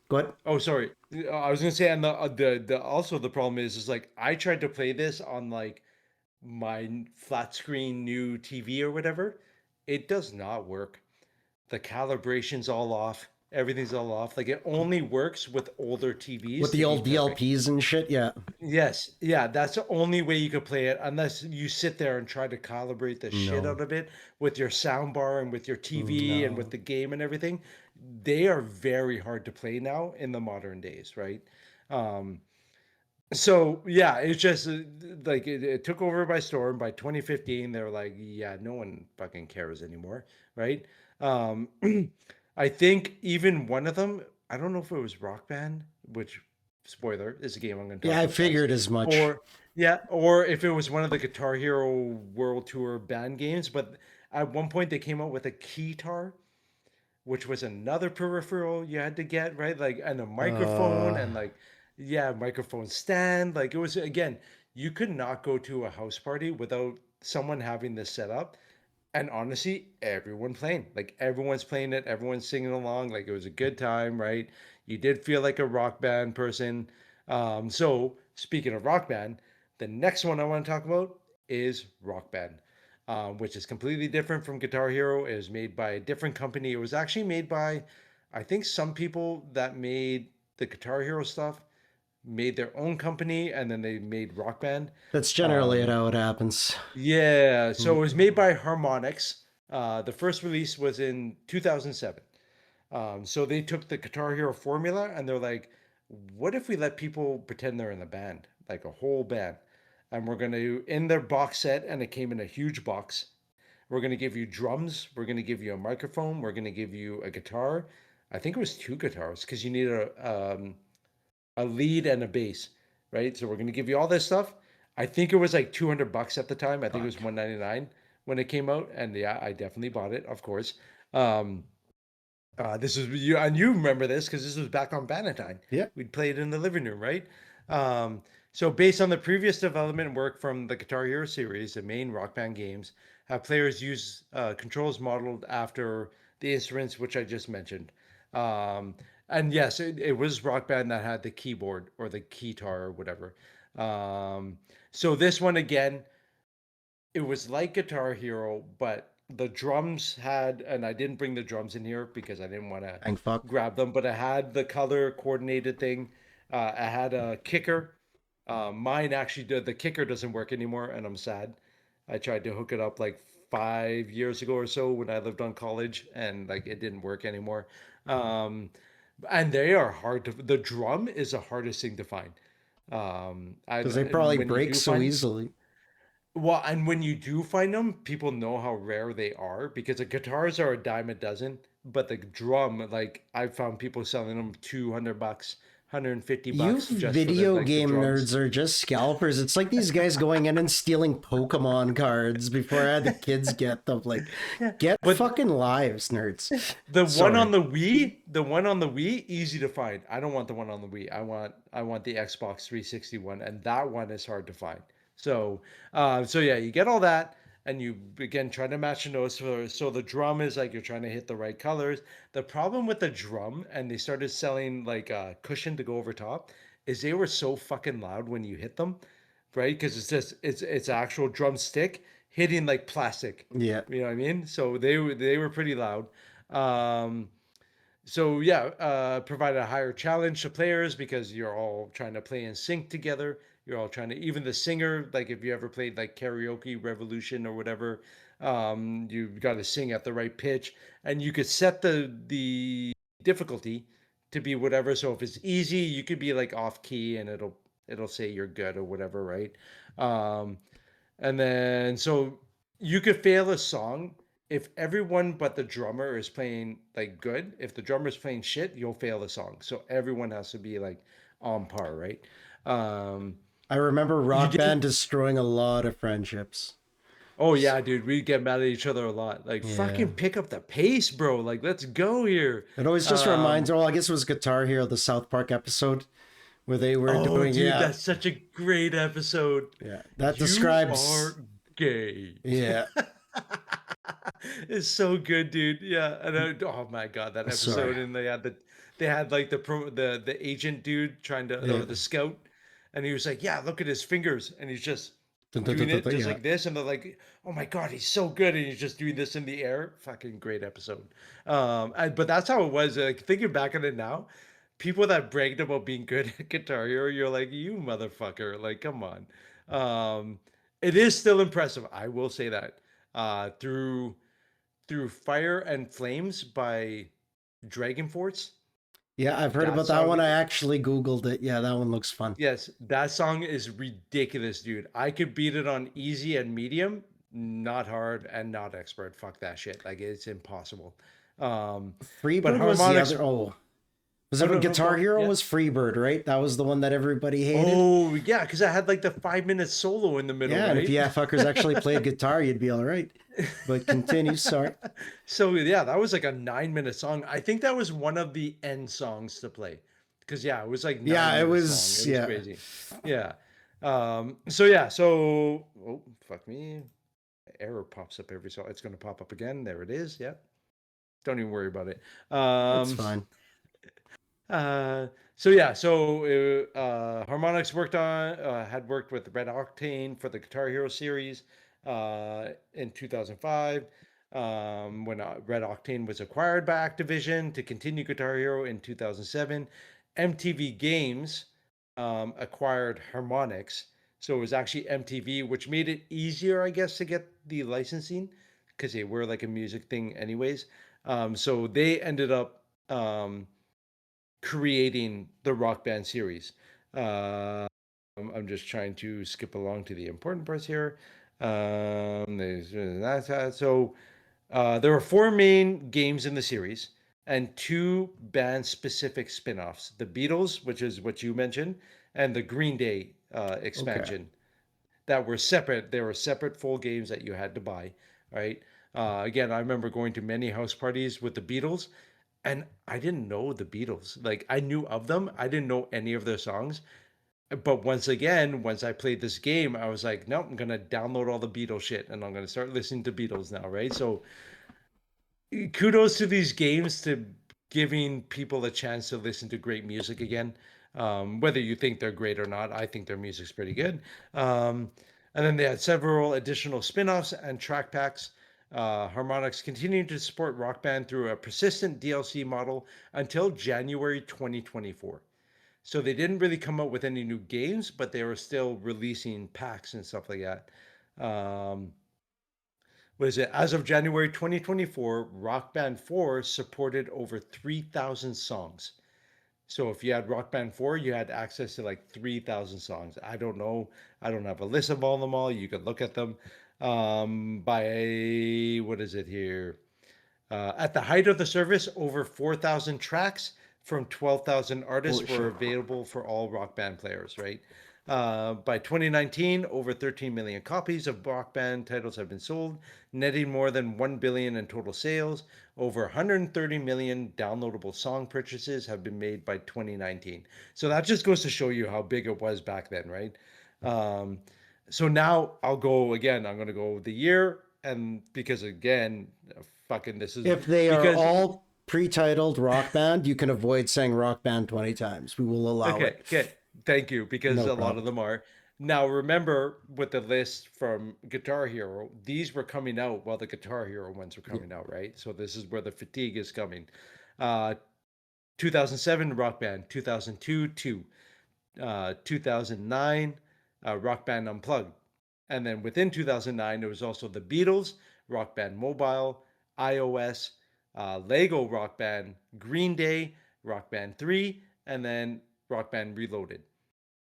go ahead. oh, sorry. I was gonna say, and the also the problem is like I tried to play this on like my flat screen new TV or whatever. It does not work. The calibration's all off. Everything's all off. Like it only works with older TVs With to the be old perfect. DLPs and shit, yeah. Yes, yeah, that's the only way you could play it unless you sit there and try to calibrate the shit No. out of it with your sound bar and with your TV and with No. the game and everything. They are very hard to play now in the modern days, right? Um, so yeah, it's just like it took over by storm by 2015. They were like, yeah, no one fucking cares anymore, right? Um, I think even one of them, I don't know if it was Rock Band, which spoiler is a game I'm going to talk Yeah, I about next, figured as much. or yeah, or if it was one of the Guitar Hero World Tour band games. But at one point they came out with a keytar, which was another peripheral you had to get, right? Like, and a microphone Uh and like, yeah, microphone stand. Like, it was, again, you could not go to a house party without someone having this set up. And honestly, everyone playing, like, everyone's playing it, everyone's singing along. Like, it was a good time, right? You did feel like a rock band person. So, speaking of rock band, the next one I want to talk about is Rock Band, which is completely different from Guitar Hero. It was made by a different company. It was actually made by, I think, some people that made the Guitar Hero stuff made their own company and then they made Rock Band. that's generally Um, how it happens. yeah, so it was Mm. made by Harmonix. The first release was in 2007. So they took the Guitar Hero formula and they're like, what if we let people pretend they're in the band, like a whole band? And we're going to, in their box set, and it came in a huge box, we're going to give you drums, we're going to give you a microphone, we're going to give you a guitar. I think it was two guitars because you need a lead and a bass, right? So we're going to give you all this stuff. I think it was like $200 at the time. I think it was Fuck. 199 when it came out, and yeah, I definitely bought it, of course. Um, this was you, and you remember this because this was back on Bannatyne. Yeah. We'd play it in the living room, right? Um, so, based on the previous development work from the Guitar Hero series, the main Rock Band games have players use controls modeled after the instruments which I just mentioned. Um, and yes, it was Rock Band that had the keyboard or the keytar or whatever. Um, so this one again, it was like Guitar Hero, but the drums had, and I didn't bring the drums in here because I didn't want to Thank fuck. grab them, but it had the color coordinated thing. I had a kicker. Mine actually did. The kicker doesn't work anymore, and I'm sad. I tried to hook it up like 5 years ago or so when I lived on college, and like it didn't work anymore. Um, and they are hard to. The drum is the hardest thing to find. Because they And probably when you break do so find easily. well, and when you do find them, people know how rare they are because the guitars are a dime a dozen, but the drum, like I've found people selling them $200, You $150 just for the video like the game drums. nerds are just scalpers. It's like these guys going in and stealing Pokemon cards before I had the kids get them. Like, Yeah, get but fucking lives, nerds. the one on Sorry. the Wii, easy to find. I don't want the one on the Wii. I want the Xbox 360 one, and that one is hard to find. So, so yeah, you get all that, and you again try to match the notes. So the drum is like you're trying to hit the right colors. The problem with the drum, and they started selling like a cushion to go over top, is they were so fucking loud when you hit them, right? Because it's actual drumstick hitting like plastic. Yeah. You know what I mean? So they were pretty loud. Um, so yeah, provide a higher challenge to players because you're all trying to play in sync together. You're all trying to even the singer, like if you ever played like karaoke revolution or whatever, you've got to sing at the right pitch, and you could set the difficulty to be whatever. So if it's easy, you could be like off key, and it'll say you're good or whatever, right? Um, and then so you could fail a song if everyone but the drummer is playing like good. If the drummer is playing shit, you'll fail the song. So everyone has to be like on par, right? Um, I remember you Rock didn't. Band destroying a lot of friendships. Oh S- yeah, dude, we get mad at each other a lot. Like Yeah. fucking pick up the pace, bro. Like let's go here. It always just reminds, Um, well, I guess it was Guitar Hero, the South Park episode where they were oh, doing, dude, yeah, that's such a great episode. yeah. That You describes, are gay. yeah, It's so good, dude. Yeah, and oh my god, that sorry. episode, and they had like the agent dude trying to Yeah. or the scout, and he was like, yeah, look at his fingers, and he's just doing it just Yeah. like this, and they're like, oh my god, he's so good, and he's just doing this in the air. Fucking great episode. But that's how it was. Like thinking back on it now, people that bragged about being good at Guitar Hero, you're like, you motherfucker, like come on. Um, it is still impressive. I will say that. Through Fire and Flames by Dragon Force. Yeah, I've heard That about that song, one. I actually Googled it. Yeah, that one looks fun. yes, that song is ridiculous, dude. I could beat it on easy and medium, not hard and not expert. Fuck that shit. Like it's impossible. Um, but Freebird was the harmonics. other. Oh, was Oh it no, no, go Guitar on. Hero? Yeah. Was Freebird, right? That was the one that everybody hated. Oh yeah, because I had like the 5 minute solo in the middle, Yeah, and if right? you fuckers actually played guitar, you'd be all right. But continue. Sorry. So yeah, that was like a 9 minute song. I think that was one of the end songs to play. Because yeah, it was like nine Yeah, it minutes long. was. It was Yeah. crazy. Yeah. So yeah, so oh fuck me. Error pops up every so it's gonna pop up again. There it is. Yeah. Don't even worry about it. It's Um fine. uh, so yeah, so Harmonix had worked with Red Octane for the Guitar Hero series in 2005. When Red Octane was acquired by Activision to continue Guitar Hero in 2007, MTV Games acquired Harmonix, so it was actually MTV, which made it easier, I guess, to get the licensing because they were like a music thing, anyways. So they ended up creating the Rock Band series. I'm just trying to skip along to the important parts here. So there were four main games in the series. and two band specific spin-offs, the Beatles, which is what you mentioned, and the Green Day Okay. expansion, that were separate. They were separate full games that you had to buy, right? Again, I remember going to many house parties with the Beatles, and I didn't know the Beatles. Like, I knew of them, I didn't know any of their songs. But once again, once I played this game, I was like, nope, I'm gonna download all the Beatles shit and I'm gonna start listening to Beatles now, right? So kudos to these games to giving people a chance to listen to great music again. Whether you think they're great or not, I think their music's pretty good. Um, and then they had several additional spin offs and track packs. Harmonix continued to support Rock Band through a persistent DLC model until January 2024. So they didn't really come out with any new games, but they were still releasing packs and stuff like that. Um, what is it? As of January 2024, Rock Band 4 supported over 3,000 songs. So if you had Rock Band 4, you had access to like 3,000 songs. I don't know. I don't have a list of all them all. You could look at them by, what is it here? At the height of the service, over 4,000 tracks from 12,000 artists Holy were shit. available for all Rock Band players, right? By 2019, over 13 million copies of Rock Band titles have been sold, netting more than 1 billion in total sales. Over 130 million downloadable song purchases have been made by 2019. So that just goes to show you how big it was back then, right? Um, so now I'll go again. I'm going to go the year, and because again, fucking this is If they are because all pre-titled Rock Band, you can avoid saying Rock Band 20 times. We will allow okay, it. okay, thank you, because No a lot of problem. them are. Now remember, with the list from Guitar Hero, these were coming out while the Guitar Hero ones were Yeah. coming out, right? So this is where the fatigue is coming. Uh 2007 Rock Band, 2002 2, 2009 Rock Band Unplugged. And then within 2009, there was also the Beatles, Rock Band Mobile, iOS, Lego Rock Band, Green Day, Rock Band 3, and then Rock Band Reloaded.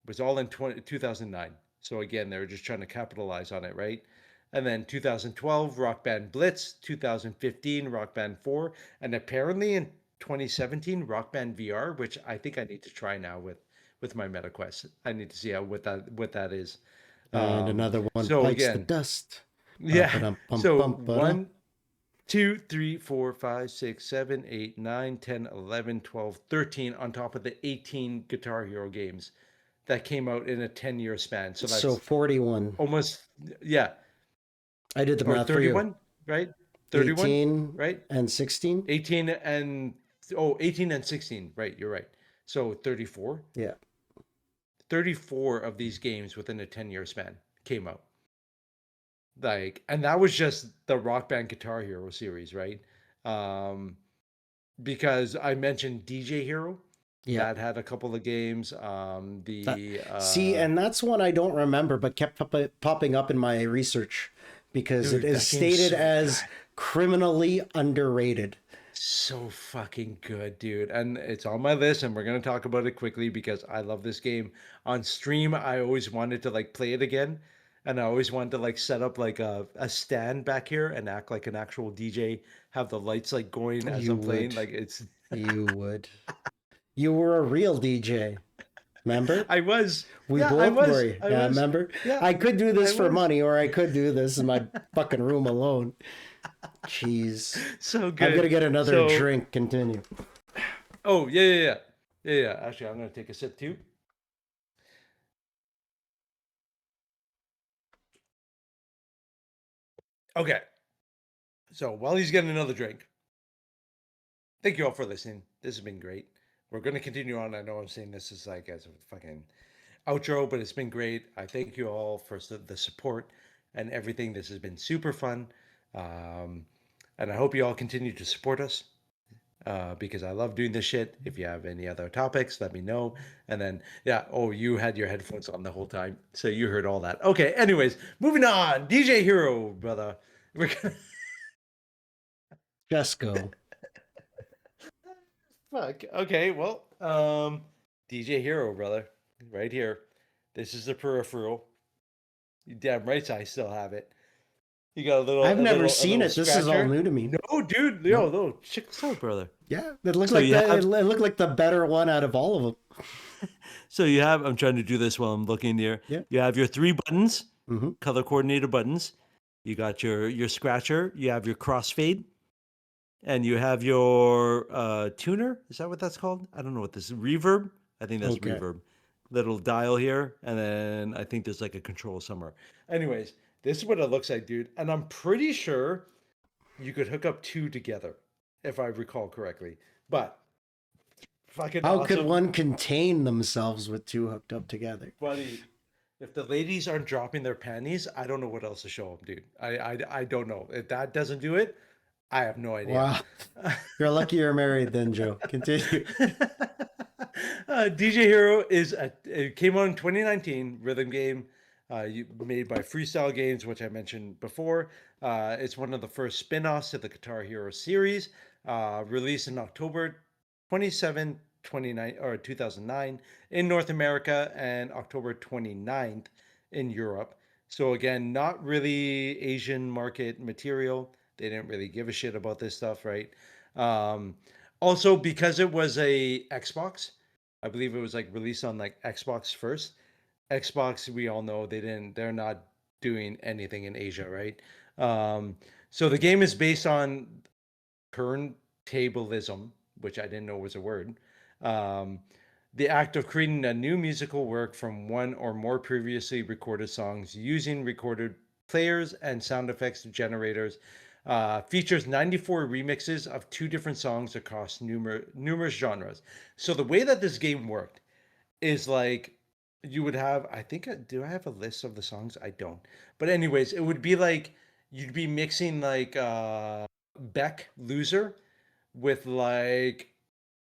It was all in 2009. So again, they were just trying to capitalize on it, right? And then 2012, Rock Band Blitz, 2015, Rock Band 4, and apparently in 2017, Rock Band VR, which I think I need to try now with my MetaQuest. I need to see how what that is. And another one So bites the again, dust. yeah. Ba-ba-dum, bum, So bum, ba-da. 1, 2, 3, 4, 5, 6, 7, 8, 9, 10, 11, 12, 13 on top of the 18 Guitar Hero games that came out in a 10-year span. So So that's 41. almost, yeah, I did the or math for you. 31, right? 31, 18 right? and 16. 18 and, oh, 18 and 16, right? You're right. So 34, Yeah. 34 of these games within a 10-year span came out. Like, and that was just the Rock Band Guitar Hero series, right? Um, because I mentioned DJ Hero, Yeah. that had a couple of games. That, see, and that's one I don't remember, but kept popping up in my research because it Dude, is that game's stated so as good. criminally underrated. So fucking good, dude. And it's on my list, and we're gonna talk about it quickly because I love this game. On stream, I always wanted to like play it again. And I always wanted to like set up like a stand back here and act like an actual DJ, have the lights like going as You I'm playing. would. Like it's You would. You were a real DJ. Remember? I was. We Yeah, I both was. were. I Yeah, was. remember? Yeah, I could do I this for was. money or I could do this in my fucking room alone. Jeez. So I'm going to good. get another So, drink. Continue. oh, yeah, yeah, yeah. Yeah, yeah. Actually, I'm gonna take a sip too. Okay. So while he's getting another drink, thank you all for listening. This has been great. We're gonna continue on. I know I'm saying this is like as a fucking outro, but it's been great. I thank you all for the support and everything. This has been super fun. Um, and I hope you all continue to support us. Because I love doing this shit. If you have any other topics, let me know. And then, yeah, oh, you had your headphones on the whole time, so you heard all that. Okay, anyways, moving on. DJ Hero, brother. We're gonna Just go. fuck. Okay, well, DJ Hero, brother, right here. This is the peripheral. You damn right, I still have it. You got I've never a seen little it. This is all scratcher. new to me. No, dude, yo, No. no, check this out, brother. Yeah, it looked So like you it have looked like the better one out of all of them. So you have, I'm trying to do this while I'm looking here. Yeah. You have your three buttons, Hmm. color coordinated buttons. You got your scratcher, you have your crossfade, and you have your tuner. Is that what that's called? I don't know what this is. Reverb. I think that's Okay. reverb. Little dial here, and then I think there's like a control somewhere. Anyways, this is what it looks like, dude. And I'm pretty sure you could hook up two together, if I recall correctly. But fucking How could awesome. one contain themselves with two hooked up together? Buddy, if the ladies aren't dropping their panties, I don't know what else to show them, dude. I don't know. If that doesn't do it, I have no idea. Wow. You're lucky you're married then, Joe. Continue. DJ Hero it came out in 2019, rhythm game made by Freestyle Games, which I mentioned before. It's one of the first spin-offs to the Guitar Hero series, released in October 27, 2009 in North America and October 29th in Europe. So again, not really Asian market material. They didn't really give a shit about this stuff, right? Um, Also, because it was a Xbox, I believe it was like released on like Xbox first. Xbox, we all know they're not doing anything in Asia, right? Um, so the game is based on turntablism, which I didn't know was a word. Um, the act of creating a new musical work from one or more previously recorded songs using recorded players and sound effects generators. Features 94 remixes of two different songs across numerous genres. So the way that this game worked is like you would have, I think, do I have a list of the songs? I don't. But anyways, it would be like you'd be mixing like Beck Loser with like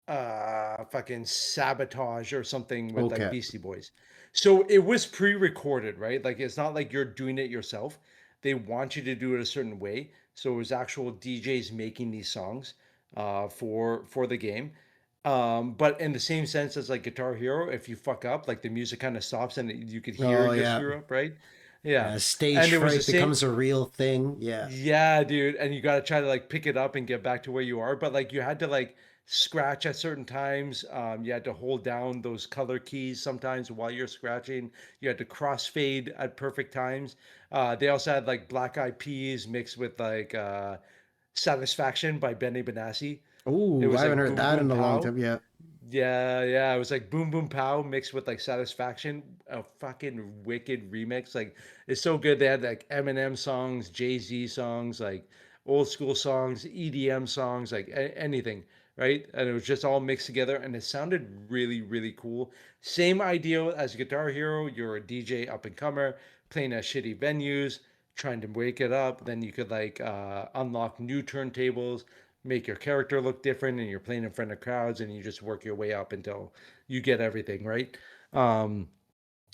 fucking Sabotage or something with like Okay. Beastie Boys. So it was pre-recorded, right? Like it's not like you're doing it yourself. They want you to do it a certain way. So it was actual DJs making these songs for the game. But in the same sense as like Guitar Hero, if you fuck up, like the music kind of stops and you could hear Oh your yeah. screw up, right? Yeah. Yeah. Stage And it was the fright same. becomes a real thing. Yeah. Yeah, dude. And you got to try to like pick it up and get back to where you are. But like you had to like scratch at certain times. You had to hold down those color keys sometimes while you're scratching. You had to crossfade at perfect times. They also had like Black Eyed Peas mixed with like Satisfaction by Benny Benassi. It Oh, I was haven't like heard Boom that Boom in a long Pow. time. Yeah. Yeah, yeah. It was like Boom Boom Pow mixed with like Satisfaction, a fucking wicked remix. Like it's so good. They had like Eminem songs, Jay-Z songs, like old school songs, EDM songs, like anything, right? And it was just all mixed together and it sounded really, really cool. Same idea as Guitar Hero. You're a DJ up and comer playing at shitty venues, trying to wake it up. Then you could like unlock new turntables, make your character look different, and you're playing in front of crowds and you just work your way up until you get everything right. um,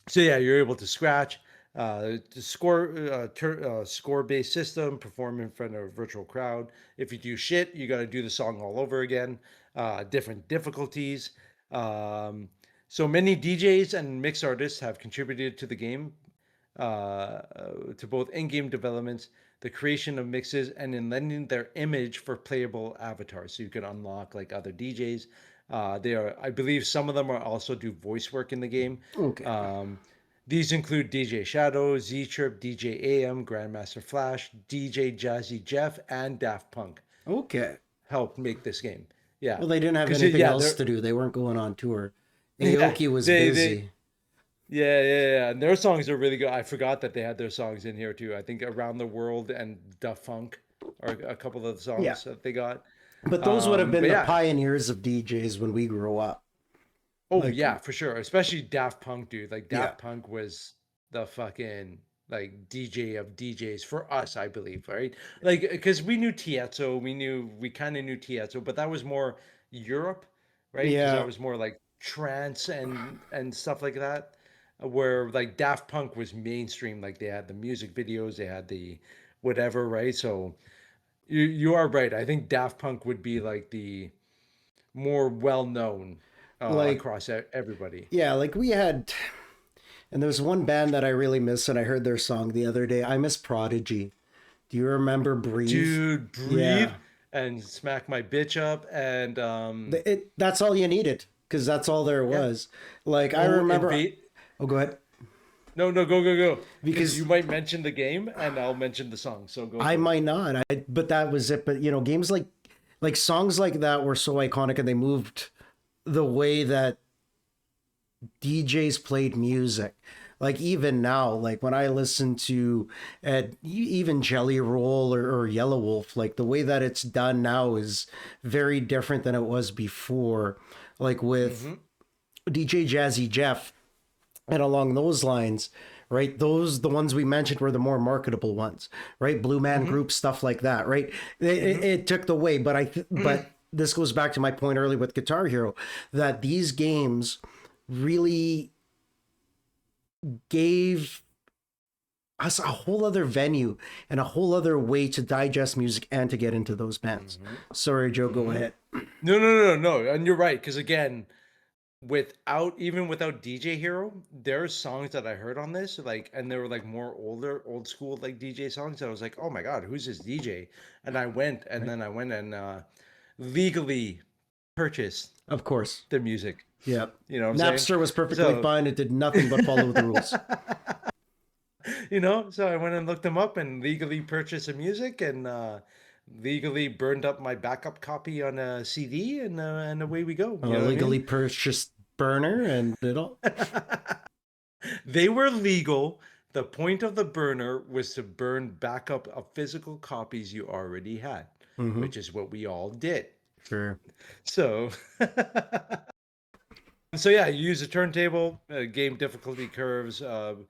so yeah, you're able to scratch the score based system, perform in front of a virtual crowd. If you do shit, you got to do the song all over again. Different difficulties. um, so many DJs and mix artists have contributed to the game, to both in-game developments, the creation of mixes, and in lending their image for playable avatars. So you can unlock like other DJs. They are, I believe, some of them are also do voice work in the game. Okay. Um, these include DJ Shadow, Z Trip, DJ AM, Grandmaster Flash, DJ Jazzy Jeff, and Daft Punk Okay. helped make this game. Yeah, Well, they didn't have because anything yeah, else they're to do. They weren't going on tour. yeah Aoki was they busy. yeah. And their songs are really good. I forgot that they had their songs in here too. I think Around the World and Da Funk are a couple of the Yeah. songs that they got. But those would have been But the yeah. pioneers of DJs when we grew up. Oh Like, yeah, for sure. Especially Daft Punk, dude. Like yeah. Daft Punk was the fucking like DJ of DJs for us, I believe, right? Like because we knew Tiesto, we kind of knew Tiesto, but that was more Europe, right? Because that Yeah. was more like trance and stuff like that. Where like Daft Punk was mainstream, like they had the music videos, they had the whatever, right? So you are right. I think Daft Punk would be like the more well known Like, across everybody. yeah, like we had, and there's one band that I really miss, and I heard their song the other day. I miss Prodigy. Do you remember Breathe? Dude, breathe Yeah. and smack my bitch up and That's all you needed because that's all there yeah. was. Like I Oh, remember. invade. Oh, go ahead. No, no, go, go, go. Because you Because might mention the game and I'll mention the song. So go I for it. might not. But that was it. But games like songs like that were so iconic, and they moved the way that DJs played music. Like even now, like when I listen to even Jelly Roll or Yellow Wolf, like the way that it's done now is very different than it was before. Like with Mm-hmm. DJ Jazzy Jeff, and along those lines, right? Those the ones we mentioned were the more marketable ones, right? Blue Man Mm-hmm. Group, stuff like that, right? It took the way, but Mm-hmm. but this goes back to my point earlier with Guitar Hero, that these games really gave us a whole other venue and a whole other way to digest music and to get into those bands. Mm-hmm. Sorry, Joe, go Mm-hmm. ahead. No, no, no, no. And you're right. Because again, without DJ Hero, there's songs that I heard on this, like, and they were like more old school, like DJ songs. I was like, oh my God, who's this DJ? And Right? I went and legally purchased Of course. the music. Yeah. You know what I'm saying? Napster was perfectly So, fine. It did nothing but follow the rules. so I went and looked them up and legally purchased the music and legally burned up my backup copy on a CD and away we go. On You a know what I legally mean? purchased burner and it all. They were legal. The point of the burner was to burn backup of physical copies you already had, Mm-hmm. which is what we all did. Sure. So, so yeah, you use a turntable, game difficulty curves, the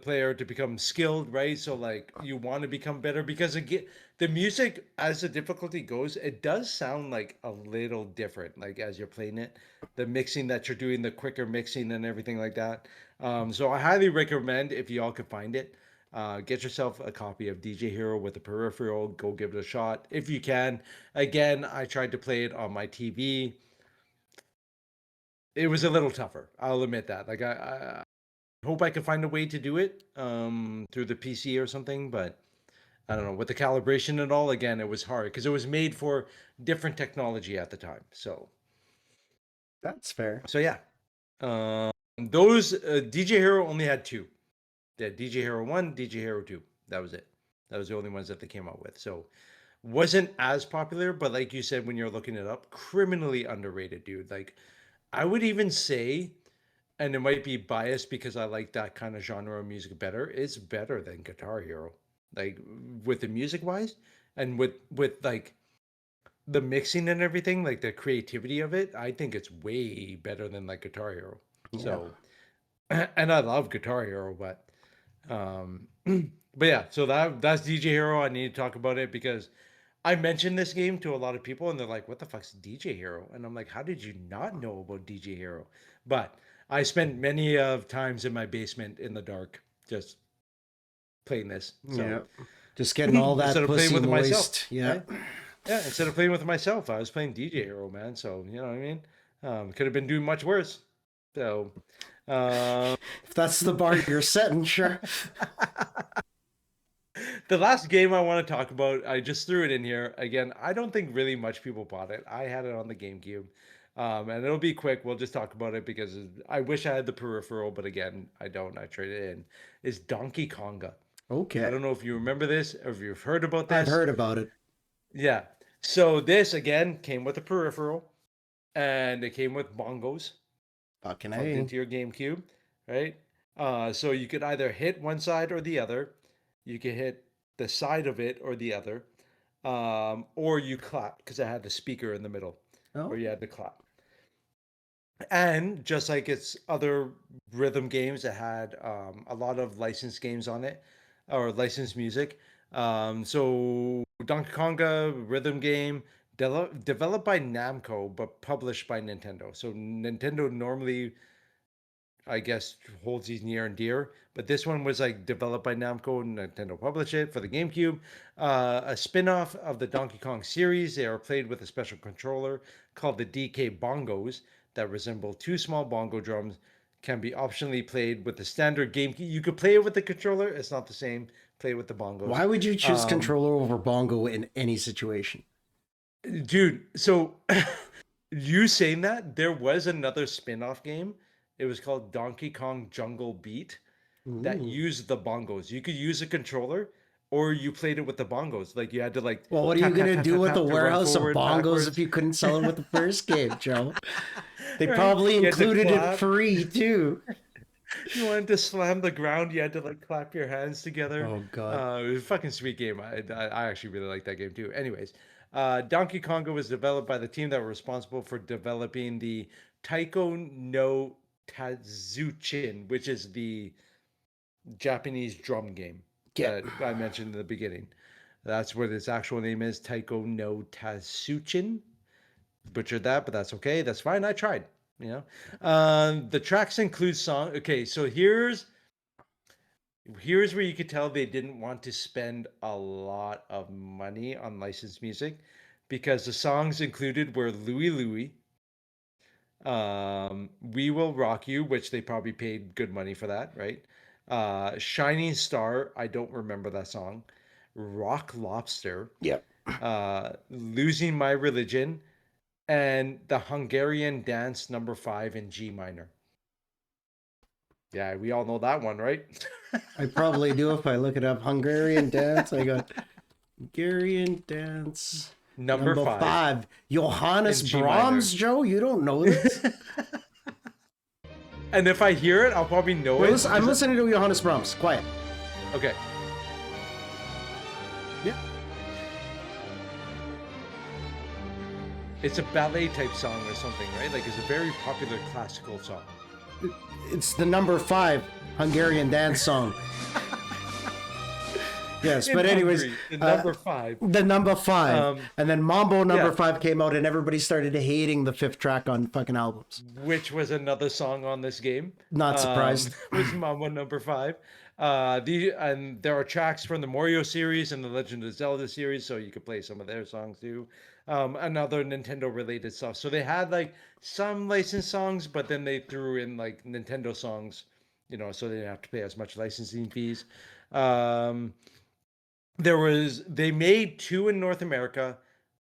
player to become skilled, right? So like you want to become better because again, the music as the difficulty goes, it does sound like a little different, like as you're playing it, the mixing that you're doing, the quicker mixing and everything like that. So I highly recommend if y'all could find it. Get yourself a copy of DJ Hero with the peripheral. Go give it a shot if you can. Again, I tried to play it on my TV. It was a little tougher. I'll admit that. Like I hope I can find a way to do it through the PC or something, but I don't know. With the calibration and all, again, it was hard because it was made for different technology at the time. That's fair. So yeah, those DJ Hero only had two. They had DJ Hero 1, DJ Hero 2. That was it. That was the only ones that they came out with. So wasn't as popular, but like you said when you're looking it up, criminally underrated, dude. Like I would even say, and it might be biased because I like that kind of genre of music better. It's better than Guitar Hero, like with the music wise, and with like the mixing and everything, like the creativity of it. I think it's way better than like Guitar Hero. Yeah. So, and I love Guitar Hero, um, but yeah. So that's DJ Hero. I need to talk about it because I mentioned this game to a lot of people and they're like, what the fuck's DJ Hero? And I'm like, how did you not know about DJ Hero? But I spent many of times in my basement in the dark just playing this. So Yeah. Just getting all that instead of playing pussy with it myself, moist. Yeah. right? Yeah, instead of playing with it myself, I was playing DJ Hero, man. So you know what I mean? Could have been doing much worse. So um, If that's the bar you're setting, sure. the last game I want to talk about, I just threw it in here. Again, I don't think really much people bought it. I had it on the GameCube. And it'll be quick. We'll just talk about it because I wish I had the peripheral, but again, I don't. I traded it in. Is Donkey Konga. I Okay. don't know if you remember this or if you've heard about I've this. heard about it. Yeah. So this again came with a peripheral and it came with bongos Fucking plugged A. into your GameCube, right? So you could either hit one side or the other. You could hit the side of it or the other, or you clap because it had the speaker in the middle, Oh. where you had to clap. And just like its other rhythm games, it had a lot of licensed games on it or licensed music. So Donkey Konga rhythm game developed by Namco but published by Nintendo. So Nintendo normally, I guess, holds these near and dear. But this one was like developed by Namco and Nintendo published it for the GameCube. A spin off of the Donkey Kong series. They are played with a special controller called the DK Bongos that resemble two small bongo drums. Can be optionally played with the standard GameCube. You could play it with the controller, it's not the same. play with the bongos. Why would you choose controller over bongo in any situation? Dude, so you saying that, there was another spin-off game. It was called Donkey Kong Jungle Beat that Ooh. used the bongos. You could use a controller or you played it with the bongos. Like you had to like Well, what are you tap tap gonna tap do tap with a tap to run warehouse of forward, bongos if backwards. you couldn't sell it with the first game, Joe? They Right? probably You had to included it clap. free too. You wanted to slam the ground, you had to like clap your hands together. Oh God. It was a fucking sweet game. I actually really like that game too. Anyways, Donkey Konga was developed by the team that were responsible for developing the Taiko no Tazuchin, which is the Japanese drum game Yeah. that I mentioned in the beginning. That's what its actual name is, Taiko no Tazuchin. Butchered that, but that's okay. That's fine. I tried. You know, the tracks include song. Okay, so here's where you could tell they didn't want to spend a lot of money on licensed music because the songs included were Louie Louie, We Will Rock You, which they probably paid good money for that, right? Shining Star, I don't remember that song. Rock Lobster, Yeah. Losing My Religion, and the Hungarian Dance number 5 in G minor. Yeah, we all know that one, right? I probably do if I look it up. Hungarian dance. I got Hungarian dance. Number Number 5 five. Johannes in G minor. Brahms, Joe? You don't know this? And if I hear it, I'll probably know Well, it. listen, I'm listening to Johannes Brahms. Quiet. Okay. Yeah. It's a ballet type song or something, right? Like it's a very popular classical song. It's the number 5 Hungarian dance song. Yes, In but anyways, Hungary, the number 5. the number 5, and then Mambo number yeah. 5 came out, and everybody started hating the 5th track on fucking albums. Which was another song on this game. Not surprised. Was Mambo number 5. And there are tracks from the Mario series and the Legend of Zelda series, so you could play some of their songs too. And other Nintendo related stuff. So they had like some licensed songs, but then they threw in like Nintendo songs, you know, so they didn't have to pay as much licensing fees. They made 2 in North America.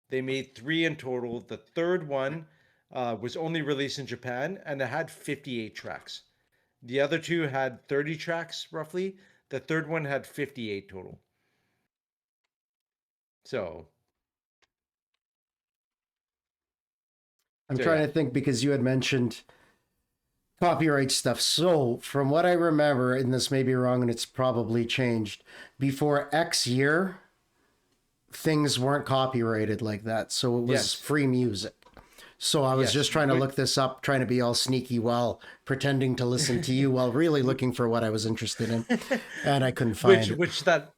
They made 3 in total. The third one was only released in Japan, and it had 58 tracks. The other 2 had 30 tracks roughly. The third one had 58 total. So I'm trying to think because you had mentioned copyright stuff. So, from what I remember, and this may be wrong and it's probably changed, before X year, things weren't copyrighted like that. So it was free music. So I was just trying to look this up, trying to be all sneaky while pretending to listen to you while really looking for what I was interested in. And I couldn't find it. Which that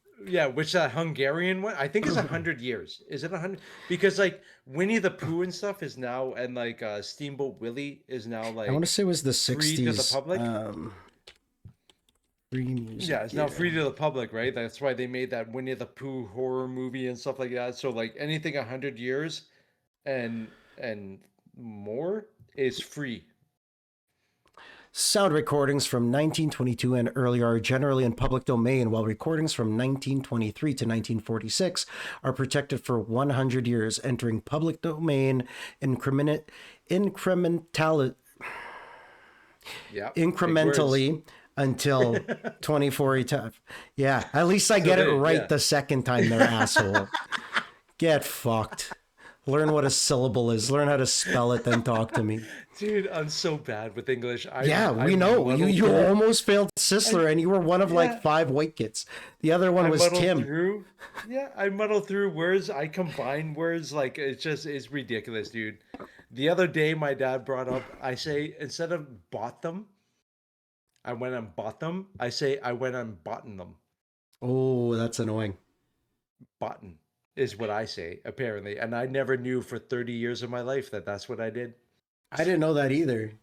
Hungarian one, I think is 100 years. Is it 100? Because like Winnie the Pooh and stuff is now, and like Steamboat Willie is now like, I want to say it was the 60s. free to the public. Free music. Yeah, it's now free to the public, right? That's why they made that Winnie the Pooh horror movie and stuff like that. So like anything 100 years and more is free. Sound recordings from 1922 and earlier are generally in public domain, while recordings from 1923 to 1946 are protected for 100 years, entering public domain incrementally until 2045. Yeah, at least I get it right the second time, they're asshole. Get fucked. Learn what a syllable is. Learn how to spell it, then talk to me. Dude, I'm so bad with English. We know. You almost failed Sisler, and you were one of like 5 white kids. The other one was Tim. I muddle through words. I combine words. Like, it's ridiculous, dude. The other day, my dad brought up, I say, instead of bought them, I went and bought them. I say, I went and bought them. Oh, that's annoying. Botten is what I say, apparently. And I never knew for 30 years of my life that that's what I did. I didn't know that either.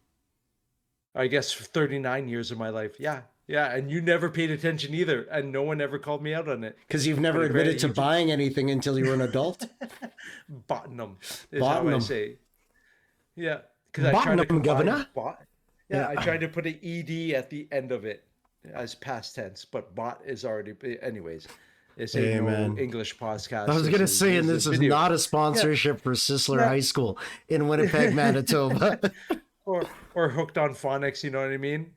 I guess 39 years of my life. Yeah. Yeah. And you never paid attention either. And no one ever called me out on it. Because you've never admitted to buying anything until you were an adult? Bottenham is how I say. Yeah. Because I tried to Governor? I tried to put an ED at the end of it. as past tense, but bought is already. Anyways, it's a Hey, no man. English I podcast. was gonna say, This and is a this is video. not a Yeah, sponsorship for Sisler no. High School in Winnipeg, Manitoba. or hooked on phonics. You know what I mean?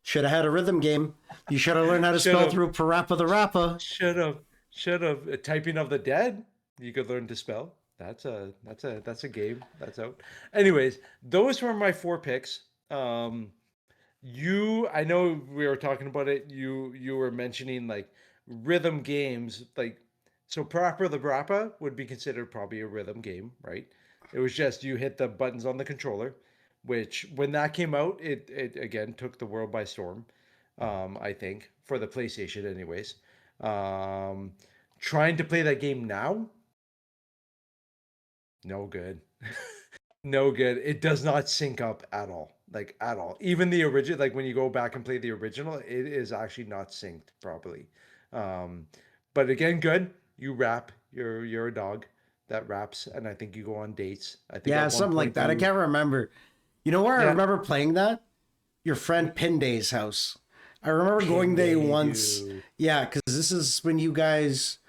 Should have had a rhythm game. You should have learned how to Should spell have. through Parappa the Rappa. Should have. Should have. Typing of the dead. You could learn to spell. That's a game. That's out. Anyways, those were my four picks. I know we were talking about it. You were mentioning like rhythm games, like so Parappa the Rappa would be considered probably a rhythm game, right? It was just you hit the buttons on the controller, which when that came out, it again took the world by storm. I think for the PlayStation, anyways. Um, Trying to play that game now, no good. No good. It does not sync up at all. Like at all. Even the original, like when you go back and play the original, it is actually not synced properly. Um, but again, good. You rap. You're a dog that raps, and I think you go on dates. I think Yeah, at one something like point that. I you, can't remember. You know where I yeah, remember playing that? Your friend Pinday's house. I remember going there Pinday, once. dude, Yeah, because this is when you guys.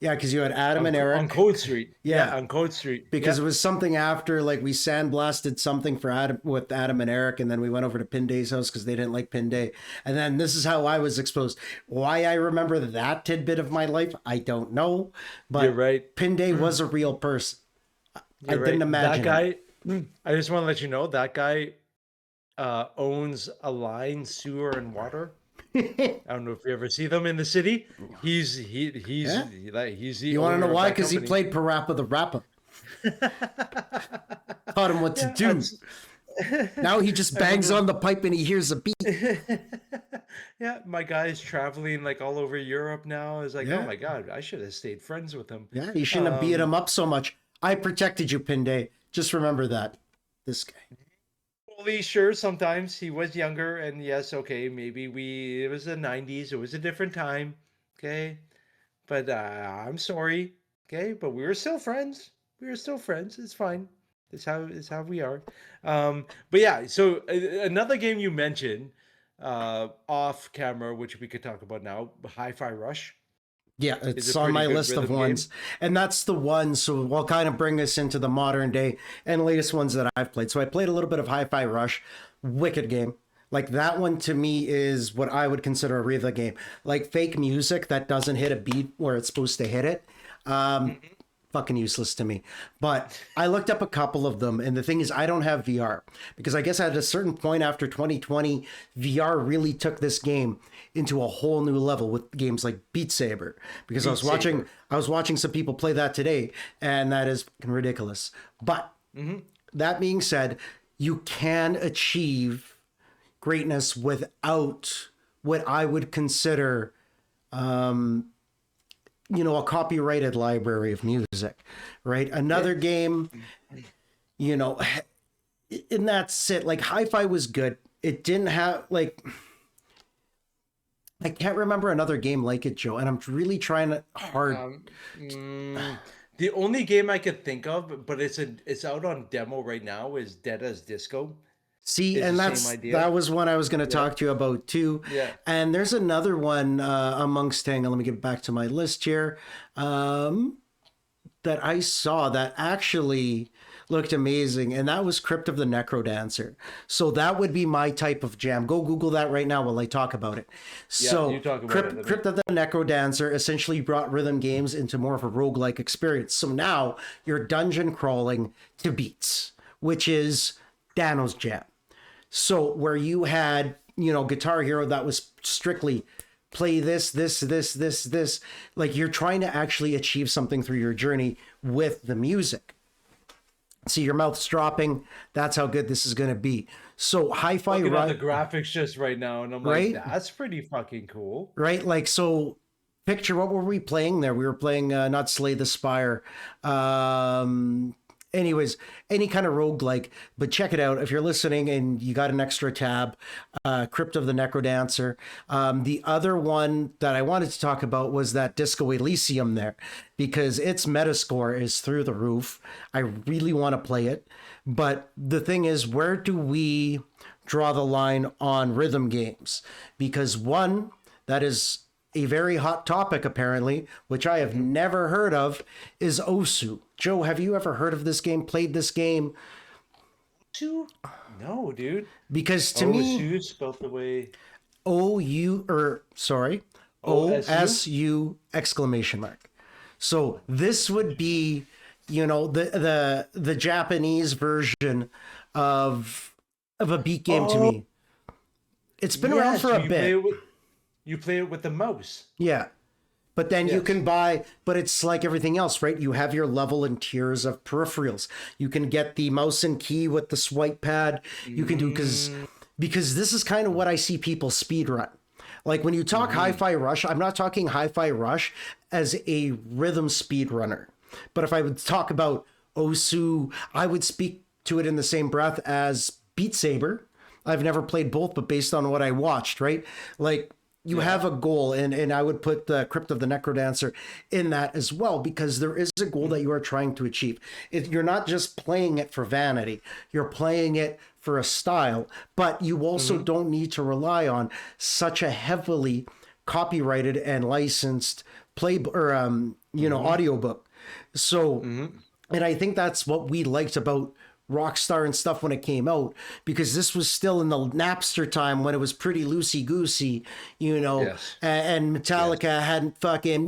Yeah, because you had Adam and on Eric. Code Street. Yeah, Yeah, on Code Street. because Yeah, it was something after like we sandblasted something for Adam with Adam and Eric, and then we went over to Pinday's house because they didn't like Pinday, and then this is how I was exposed. Why I remember that tidbit of my life, I don't know, you're but right. Pinday was a real person. I You're didn't right. That imagine him. guy. I just want to let you know that guy owns a line, sewer, and water. I don't know if you ever see them in the city. Yeah, He's the you want to owner know of why? that Because he company. played Parappa the Rapper, taught him what to Yeah, do. Now he just I bangs remember. on the pipe and he hears a beat. Yeah, my guy's traveling like all over Europe now. It's like, oh Yeah, my god, I should have stayed friends with him. yeah, you shouldn't have beat Um, him up so much. I protected you, Pinday. Just remember that. This guy. Fully sure, sometimes he was younger, and yes, okay, maybe it was the '90s. It was a different time. Okay, but I'm sorry. Okay, but we were still friends. We were still friends. It's fine. It's how we are. But yeah, so another game you mentioned off camera, which we could talk about now, Hi-Fi Rush Yeah, is a it's on pretty my good list of rhythm game. ones. And that's the one. So we'll kind of bring us into the modern day and latest ones that I've played. So I played a little bit of Hi Fi Rush, wicked game. Like that one to me is what I would consider a rhythm game. Like fake music that doesn't hit a beat where it's supposed to hit it. Fucking useless to me. But I looked up a couple of them, and the thing is, I don't have VR because I guess at a certain point after 2020, VR really took this game into a whole new level with games like Beat Saber. Because Beat Saber. I was watching some people play that today, and that is fucking ridiculous. But that being said, you can achieve greatness without what I would consider a copyrighted library of music, right? Yeah. Another game, you know, and that's it. Like Hi-Fi was good. It didn't have like I can't remember another game like it, Joe. And I'm really trying to hard. Um, mm, the only game I could think of, but it's out on demo right now, is Dead as Disco. See, Is the and same idea. that was one I was going to Yeah. talk to you about too. Yeah. And there's another one amongst. Hang on, let me get back to my list here. Um, that I saw that actually looked amazing, and that was Crypt of the Necro Dancer. So that would be my type of jam. Go Google that right now while I talk about it. Yeah. You So talk about it. Let me. Crypt of the Necro Dancer essentially brought rhythm games into more of a roguelike experience. So now you're dungeon crawling to beats, which is Dano's jam. So where you had, Guitar Hero that was strictly play this, like you're trying to actually achieve something through your journey with the music. See your mouth's dropping. That's how good this is going to be. So hi-fi, Looking at the right? graphics just right now, and I'm like, Right? that's pretty fucking cool. Right? Like, so picture what were we playing there? We were playing not Slay the Spire. Um, anyways, any kind of roguelike. But check it out if you're listening and you got an extra tab. Crypt of the Necrodancer. The other one that I wanted to talk about was that Disco Elysium there, because its metascore is through the roof. I really want to play it, but the thing is, where do we draw the line on rhythm games? Because one, that is a very hot topic apparently, which I have never heard of, is Osu. Joe, have you ever heard of this game, played this game? Osu? No, dude. Because to me, Osu spelled the way OSU exclamation mark. So this would be, the Japanese version of a beat game to me. It's been around for a bit. You play it with the mouse. Yeah. But then you can buy, but it's like everything else, right? You have your level and tiers of peripherals. You can get the mouse and key with the swipe pad. You can do, because this is kind of what I see people speed run. Like when you talk Hi-Fi Rush, I'm not talking Hi-Fi Rush as a rhythm speed runner. But if I would talk about Osu, I would speak to it in the same breath as Beat Saber. I've never played both, but based on what I watched, right? Like, you have a goal, and I would put the Crypt of the Necrodancer in that as well, because there is a goal that you are trying to achieve. You're not just playing it for vanity, you're playing it for a style, but you also don't need to rely on such a heavily copyrighted and licensed audiobook. So, and I think that's what we liked about Rockstar and stuff when it came out, because this was still in the Napster time when it was pretty loosey goosey, and Metallica hadn't fucking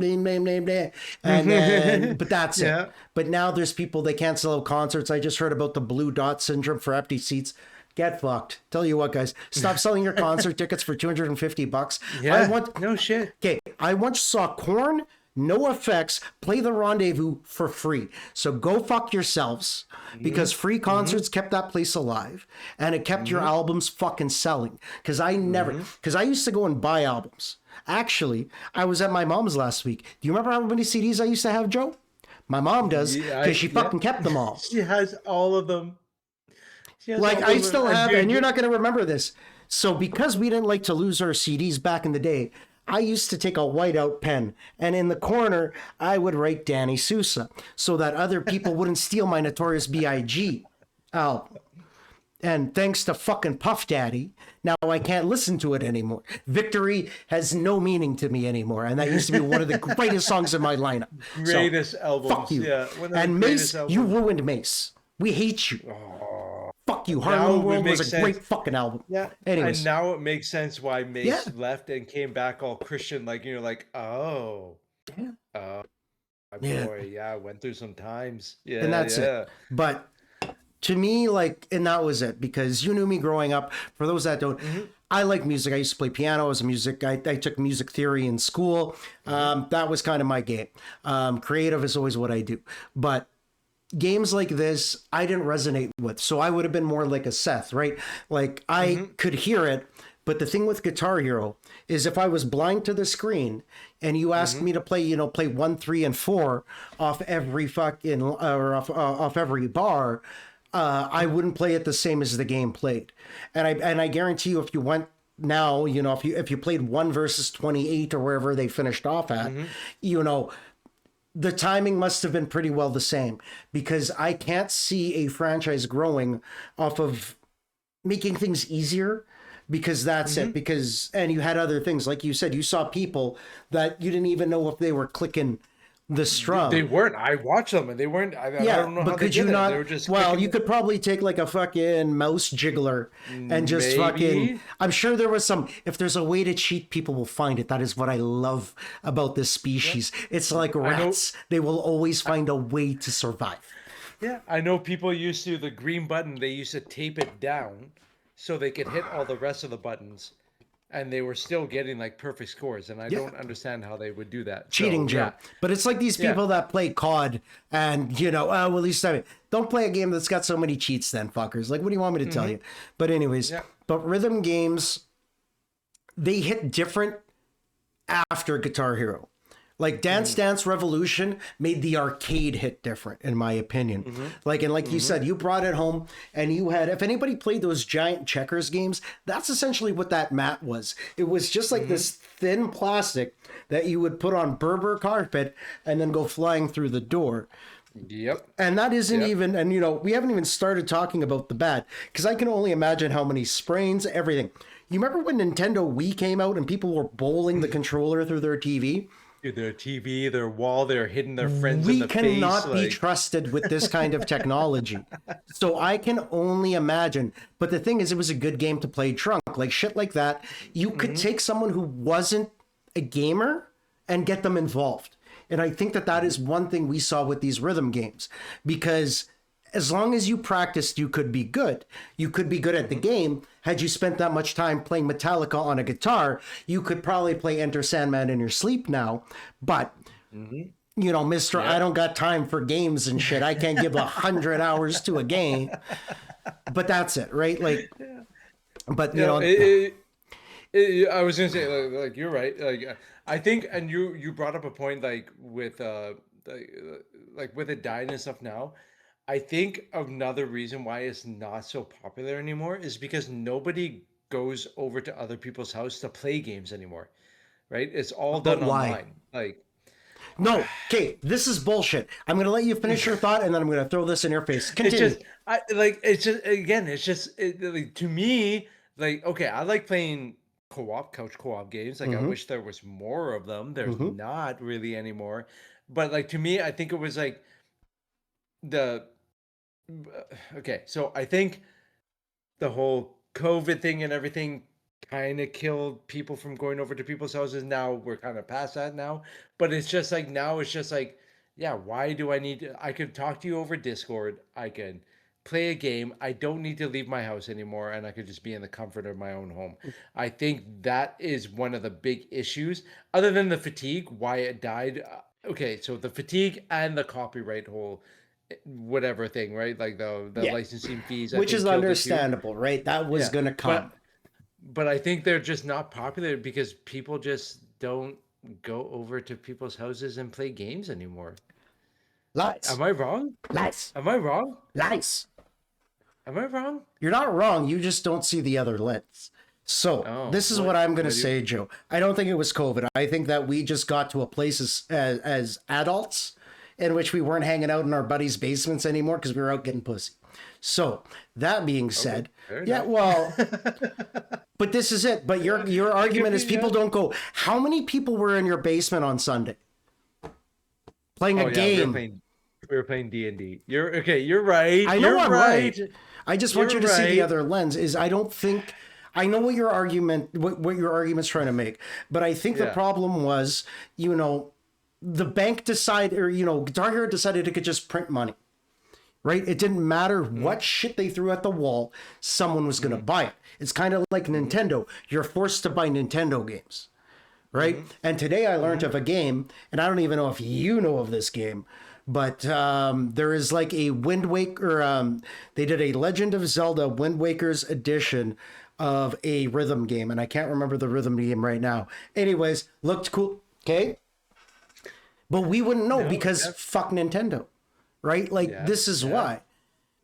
but that's it. But now there's people, they can't sell out concerts. I just heard about the Blue Dot syndrome for empty seats. Get fucked. Tell you what, guys, stop selling your concert tickets for $250. No shit. Okay, I once saw Korn, No Effects play the Rendezvous for free. So go fuck yourselves, because free concerts kept that place alive, and it kept your albums fucking selling. Because I used to go and buy albums. Actually, I was at my mom's last week. Do you remember how many CDs I used to have, Joe? My mom does, because she fucking kept them all. She has all of them. Like, I still have, and you're not going to remember this. So because we didn't like to lose our CDs back in the day, I used to take a whiteout pen, and in the corner, I would write Danny Sousa so that other people wouldn't steal my Notorious B.I.G. album. And thanks to fucking Puff Daddy, now I can't listen to it anymore. Victory has no meaning to me anymore, and that used to be one of the greatest songs in my lineup. Greatest albums. Fuck you. Yeah, and Mace, you ruined Mace. We hate you. Fuck you. Harlem World was a great fucking album. Yeah. Anyways. And now it makes sense why Mace left and came back all Christian, like, oh, my boy, I went through some times. Yeah. And that's it. But to me, like, and that was it, because you knew me growing up. For those that don't, I like music. I used to play piano as a music. I took music theory in school. That was kind of my game. Creative is always what I do. But games like this, I didn't resonate with. So I would have been more like a Seth, right? Like, I could hear it. But the thing with Guitar Hero is, if I was blind to the screen and you asked me to play, play 1, 3, and 4 off every fucking, or off every bar, I wouldn't play it the same as the game played. And I guarantee you, if you went now, if you played 1 versus 28 or wherever they finished off at, the timing must have been pretty well the same, because I can't see a franchise growing off of making things easier, because that's it. Because, and you had other things, like you said, you saw people that you didn't even know if they were clicking the strum. They weren't. I watched them and they weren't. I don't know how they did it. They were just you could probably take like a fucking mouse jiggler and just fucking, I'm sure there was some, if there's a way to cheat, people will find it. That is what I love about this species. It's like rats. They will always find a way to survive. Yeah, I know people used to, the green button, they used to tape it down so they could hit all the rest of the buttons. And they were still getting like perfect scores, and I don't understand how they would do that. Cheating, Joe. But it's like these people that play COD, and at least don't play a game that's got so many cheats, then fuckers. Like, what do you want me to tell you? But anyways, but rhythm games, they hit different after Guitar Hero. Like Dance Dance Revolution made the arcade hit different, in my opinion. Like you said, you brought it home and you had, if anybody played those giant checkers games, that's essentially what that mat was. It was just like this thin plastic that you would put on Berber carpet and then go flying through the door. Yep. And that isn't even, and we haven't even started talking about the bad, because I can only imagine how many sprains, everything. You remember when Nintendo Wii came out and people were bowling the controller through their TV? Their TV, their wall, they're hitting their friends in We the face. cannot be trusted with this kind of technology. So I can only imagine. But the thing is, it was a good game to play drunk. Like shit like that. You could take someone who wasn't a gamer and get them involved. And I think that is one thing we saw with these rhythm games. Because as long as you practiced, you could be good. You could be good at the game. Had you spent that much time playing Metallica on a guitar, you could probably play Enter Sandman in your sleep now. But, Mister, I don't got time for games and shit. I can't give 100 hours to a game. But that's it, right? Like, but, I was going to say, like, you're right. Like, I think, and you brought up a point, like, with, like, with it dying and stuff now. I think another reason why it's not so popular anymore is because nobody goes over to other people's house to play games anymore, right? It's all done online. Like, no, okay, this is bullshit. I'm gonna let you finish your thought, and then I'm gonna throw this in your face. Continue. To me, like, okay, I like playing couch co-op games. Like, I wish there was more of them. There's not really anymore. But like, to me, I think it was like okay, so I think the whole COVID thing and everything kind of killed people from going over to people's houses. Now we're kind of past that now, but it's just like, now it's just like, yeah, why do I need to, I could talk to you over Discord. I can play a game. I don't need to leave my house anymore. And I could just be in the comfort of my own home. I think that is one of the big issues, other than the fatigue, why it died. Okay. So the fatigue and the copyright whole whatever thing, right? Like the licensing fees, which is understandable, right? That was gonna come. But I think they're just not popular because people just don't go over to people's houses and play games anymore. Lies. Am I wrong? Lies. Am I wrong? Lies. Am I wrong? You're not wrong. You just don't see the other lens. So this is what I'm going to say, Joe. I don't think it was COVID. I think that we just got to a place as adults in which we weren't hanging out in our buddies' basements anymore because we were out getting pussy. So that being said, well, but this is it. But your argument is people don't go. How many people were in your basement on Sunday playing a game? We were playing D&D. You're okay. You're right. I know I'm right. I just want you to see the other lens. Is I don't think. I know what your argument's trying to make, but I think the problem was, the bank decided, or Guitar Hero decided it could just print money, right? It didn't matter what shit they threw at the wall, someone was going to buy it. It's kind of like Nintendo. You're forced to buy Nintendo games, right? And today I learned of a game, and I don't even know if you know of this game, but there is like a Wind Waker. They did a Legend of Zelda Wind Waker's edition of a rhythm game, and I can't remember the rhythm game right now. Anyways, looked cool. Okay. But we wouldn't know because fuck Nintendo, right? Like this is why.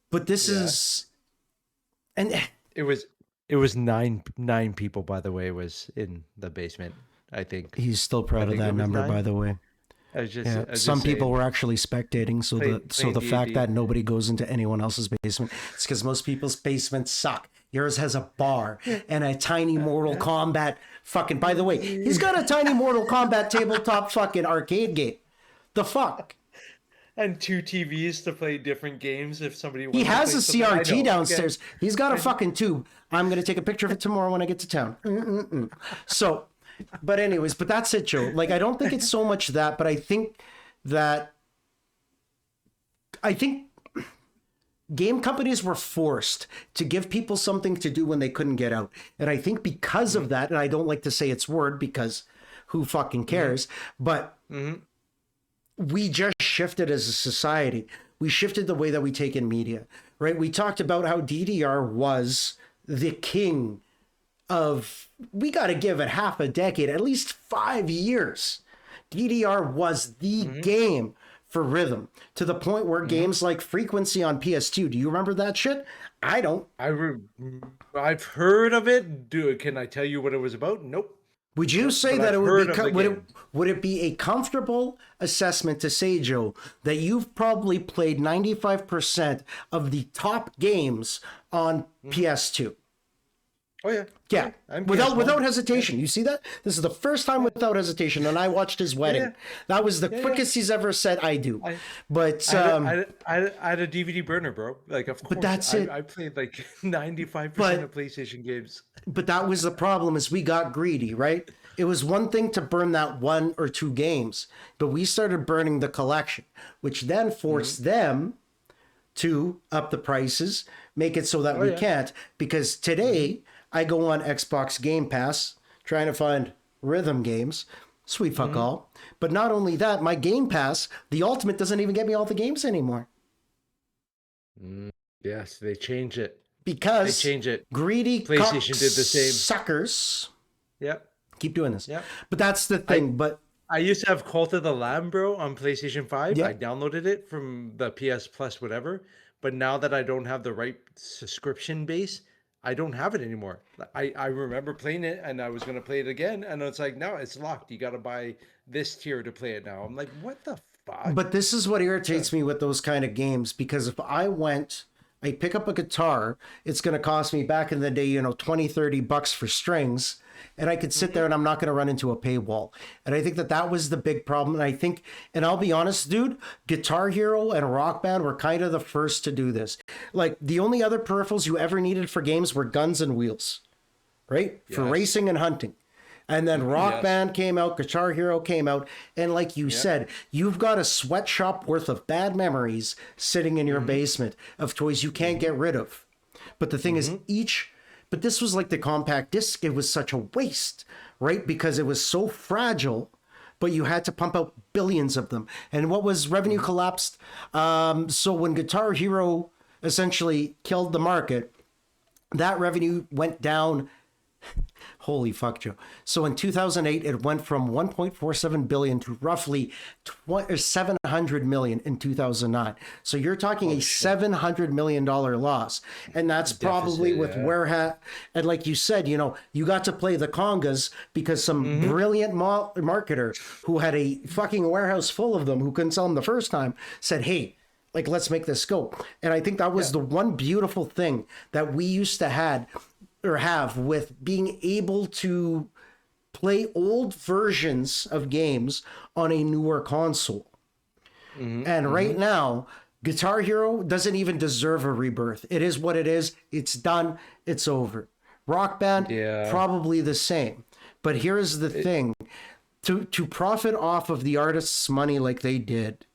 But this is, and it was nine people, by the way, was in the basement. I think he's still proud of that number, by the way. Some people were actually spectating, so the fact that nobody goes into anyone else's basement, it's because most people's basements suck. Yours has a bar and a tiny Mortal Kombat fucking. By the way, he's got a tiny Mortal Kombat tabletop fucking arcade game. The fuck. And 2 TVs to play different games if somebody wants. He has a CRT downstairs. Okay. He's got a fucking tube. I'm gonna take a picture of it tomorrow when I get to town. So. But anyways, but that's it, Joe. Like, I don't think it's so much that, but I think game companies were forced to give people something to do when they couldn't get out. And I think because of that, and I don't like to say it's word because who fucking cares, but we just shifted as a society. We shifted the way that we take in media, right? We talked about how DDR was the king of, we got to give it half a decade, at least 5 years DDR was the game for rhythm, to the point where games like Frequency on PS2, do you remember that shit? I don't. I've heard of it. Can I tell you what it was about? Nope. Would you Nope. say But that I've it would heard be of the game. would it be a comfortable assessment to say, Joe, that you've probably played 95% of the top games on PS2? Oh yeah. Yeah, I'm without PS1. hesitation. You see that? This is the first time without hesitation, and I watched his wedding. Yeah. That was the Yeah, quickest he's ever said I do. I, But I had a DVD burner, bro. Like, of course, that's it. I played like 95% But- of PlayStation games. but that was the problem, is we got greedy, right? It was one thing to burn that 1 or 2 games, but we started burning the collection, which then forced them to up the prices, make it so that we yeah. can't. Because today I go on Xbox Game Pass trying to find rhythm games. Sweet fuck all. But not only that, my Game Pass, the Ultimate, doesn't even get me all the games anymore. Yes, they change it. Because They change it. greedy PlayStation did the same. suckers Yep. keep doing this. Yep. But that's the thing. But I used to have Cult of the Lamb, bro, on PlayStation 5. Yeah. I downloaded it from the PS Plus, whatever. But now that I don't have the right subscription base, I don't have it anymore. I remember playing it, and I was going to play it again. And it's like, no, it's locked. You got to buy this tier to play it now. I'm like, what the fuck? But this is what irritates me with those kind of games, because if I pick up a guitar, it's going to cost me, back in the day, $20-$30 for strings, and I could sit there and I'm not going to run into a paywall. And I think that was the big problem. And I think, and I'll be honest, dude, Guitar Hero and Rock Band were kind of the first to do this. Like, the only other peripherals you ever needed for games were guns and wheels, right? For Yes. racing and hunting. And then Rock Yes. Band came out, Guitar Hero came out, and like you said, you've got a sweatshop worth of bad memories sitting in your basement of toys you can't get rid of. But the thing is, but this was like the compact disc, it was such a waste, right? Because it was so fragile, but you had to pump out billions of them. And what was revenue collapsed? So when Guitar Hero essentially killed the market, that revenue went down. Holy fuck, Joe. So in 2008, it went from 1.47 billion to roughly 700 million in 2009. So you're talking a $700 million loss. And that's probably with warehouse. And like you said, you got to play the congas because some brilliant marketer who had a fucking warehouse full of them, who couldn't sell them the first time, said, hey, like, let's make this go. And I think that was the one beautiful thing that we used to have with being able to play old versions of games on a newer console. And right now, Guitar Hero doesn't even deserve a rebirth. It is what it is. It's done. It's over. Rock Band, probably the same. But here's the thing. To profit off of the artist's money like they did,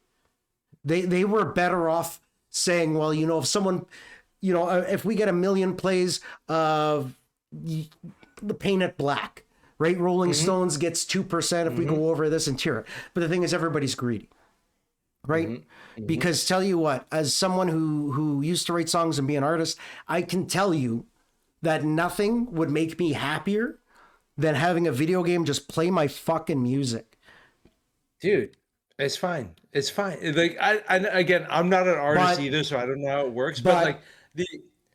they were better off saying, well, if someone... if we get 1 million plays of the Paint It Black, right? Rolling Stones gets 2% if we go over this and tier it. But the thing is, everybody's greedy, right? Because tell you what, as someone who used to write songs and be an artist, I can tell you that nothing would make me happier than having a video game just play my fucking music. Dude, it's fine. It's fine. Like, again, I'm not an artist either, so I don't know how it works. But like,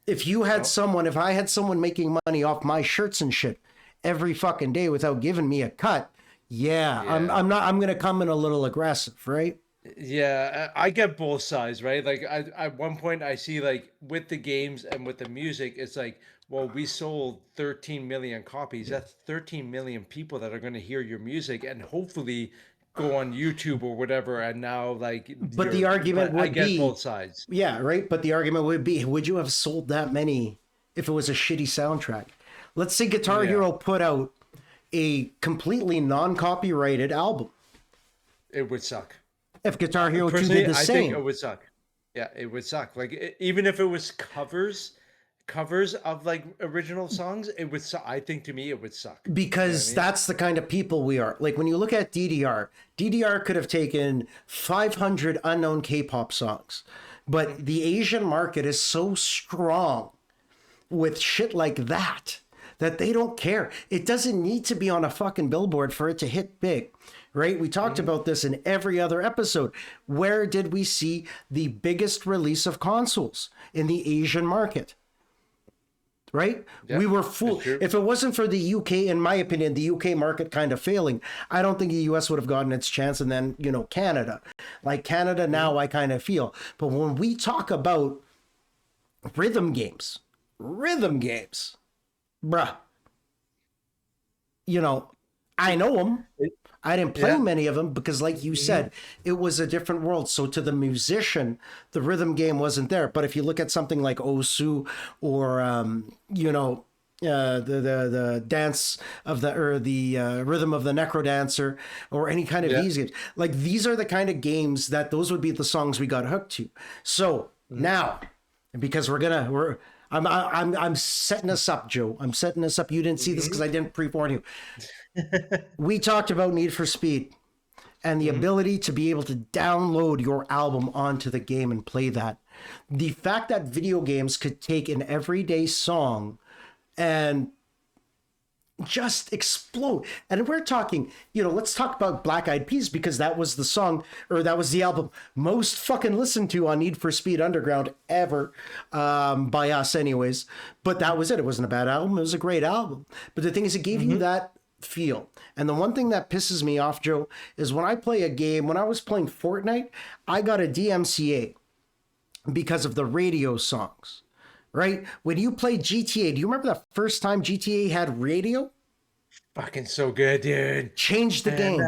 if I had someone making money off my shirts and shit every fucking day without giving me a cut, I'm going to come in a little aggressive, right? Yeah, I get both sides, right? Like, at one point I see, like, with the games and with the music, it's like, well, we sold 13 million copies. That's 13 million people that are going to hear your music and hopefully go on YouTube or whatever. And now, like, but the argument would I get be both sides. Yeah, right. But the argument would be, would you have sold that many if it was a shitty soundtrack? Let's say Guitar Hero put out a completely non-copyrighted album. It would suck. If Guitar Hero 2 Personally, did the I same. think it would suck. Yeah, it would suck. Like, even if it was covers of like original songs, it would suck. I think, to me, it would suck. Because that's the kind of people we are. Like, when you look at DDR could have taken 500 unknown K-pop songs. But the Asian market is so strong with shit like that they don't care. It doesn't need to be on a fucking billboard for it to hit big. right? We talked about this in every other episode. Where did we see the biggest release of consoles? In the Asian market, right? Yeah, We were it's fooled. true. If it wasn't for the UK, in my opinion, the UK market kind of failing, I don't think the US would have gotten its chance. And then, Canada. Like Canada now, I kind of feel. But when we talk about rhythm games, bruh, I know them. I didn't play Yeah. many of them because, like you said, it was a different world. So to the musician, the rhythm game wasn't there. But if you look at something like Osu or, the dance of the rhythm of the necro dancer or any kind of these games, like these are the kind of games that those would be the songs we got hooked to. So now, because I'm setting us up, Joe. I'm setting us up. You didn't see this because I didn't pre-warn you. We talked about Need for Speed and the ability to be able to download your album onto the game and play that. The fact that video games could take an everyday song and just explode. And we're talking, let's talk about Black Eyed Peas because that was the song, or that was the album most fucking listened to on Need for Speed Underground ever, by us anyways. But that was it. It wasn't a bad album. It was a great album. But the thing is, it gave you that feel. And the one thing that pisses me off, Joe, is when I play a game, when I was playing Fortnite, I got a DMCA because of the radio songs. Right? When you play GTA, do you remember the first time GTA had radio? Fucking so good, dude. Changed the game.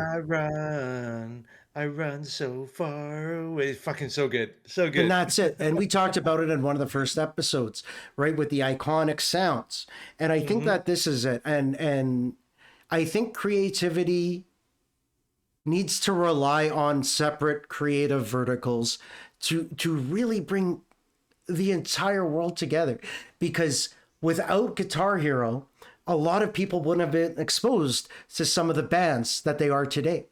I run so far away. Fucking so good. So good. And that's it. And we talked about it in one of the first episodes, right? With the iconic sounds. And I think that this is it. And I think creativity needs to rely on separate creative verticals to really bring the entire world together, because without Guitar Hero, a lot of people wouldn't have been exposed to some of the bands that they are today.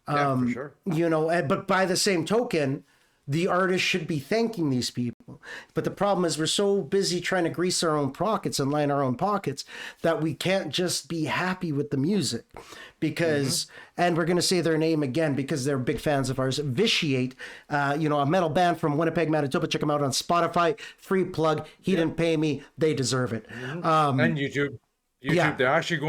For sure. But by the same token, the artists should be thanking these people. But the problem is we're so busy trying to grease our own pockets and line our own pockets that we can't just be happy with the music. Because, and we're going to say their name again because they're big fans of ours, Vitiate, a metal band from Winnipeg, Manitoba. Check them out on Spotify. Free plug. He didn't pay me. They deserve it. And YouTube. Yeah. They're actually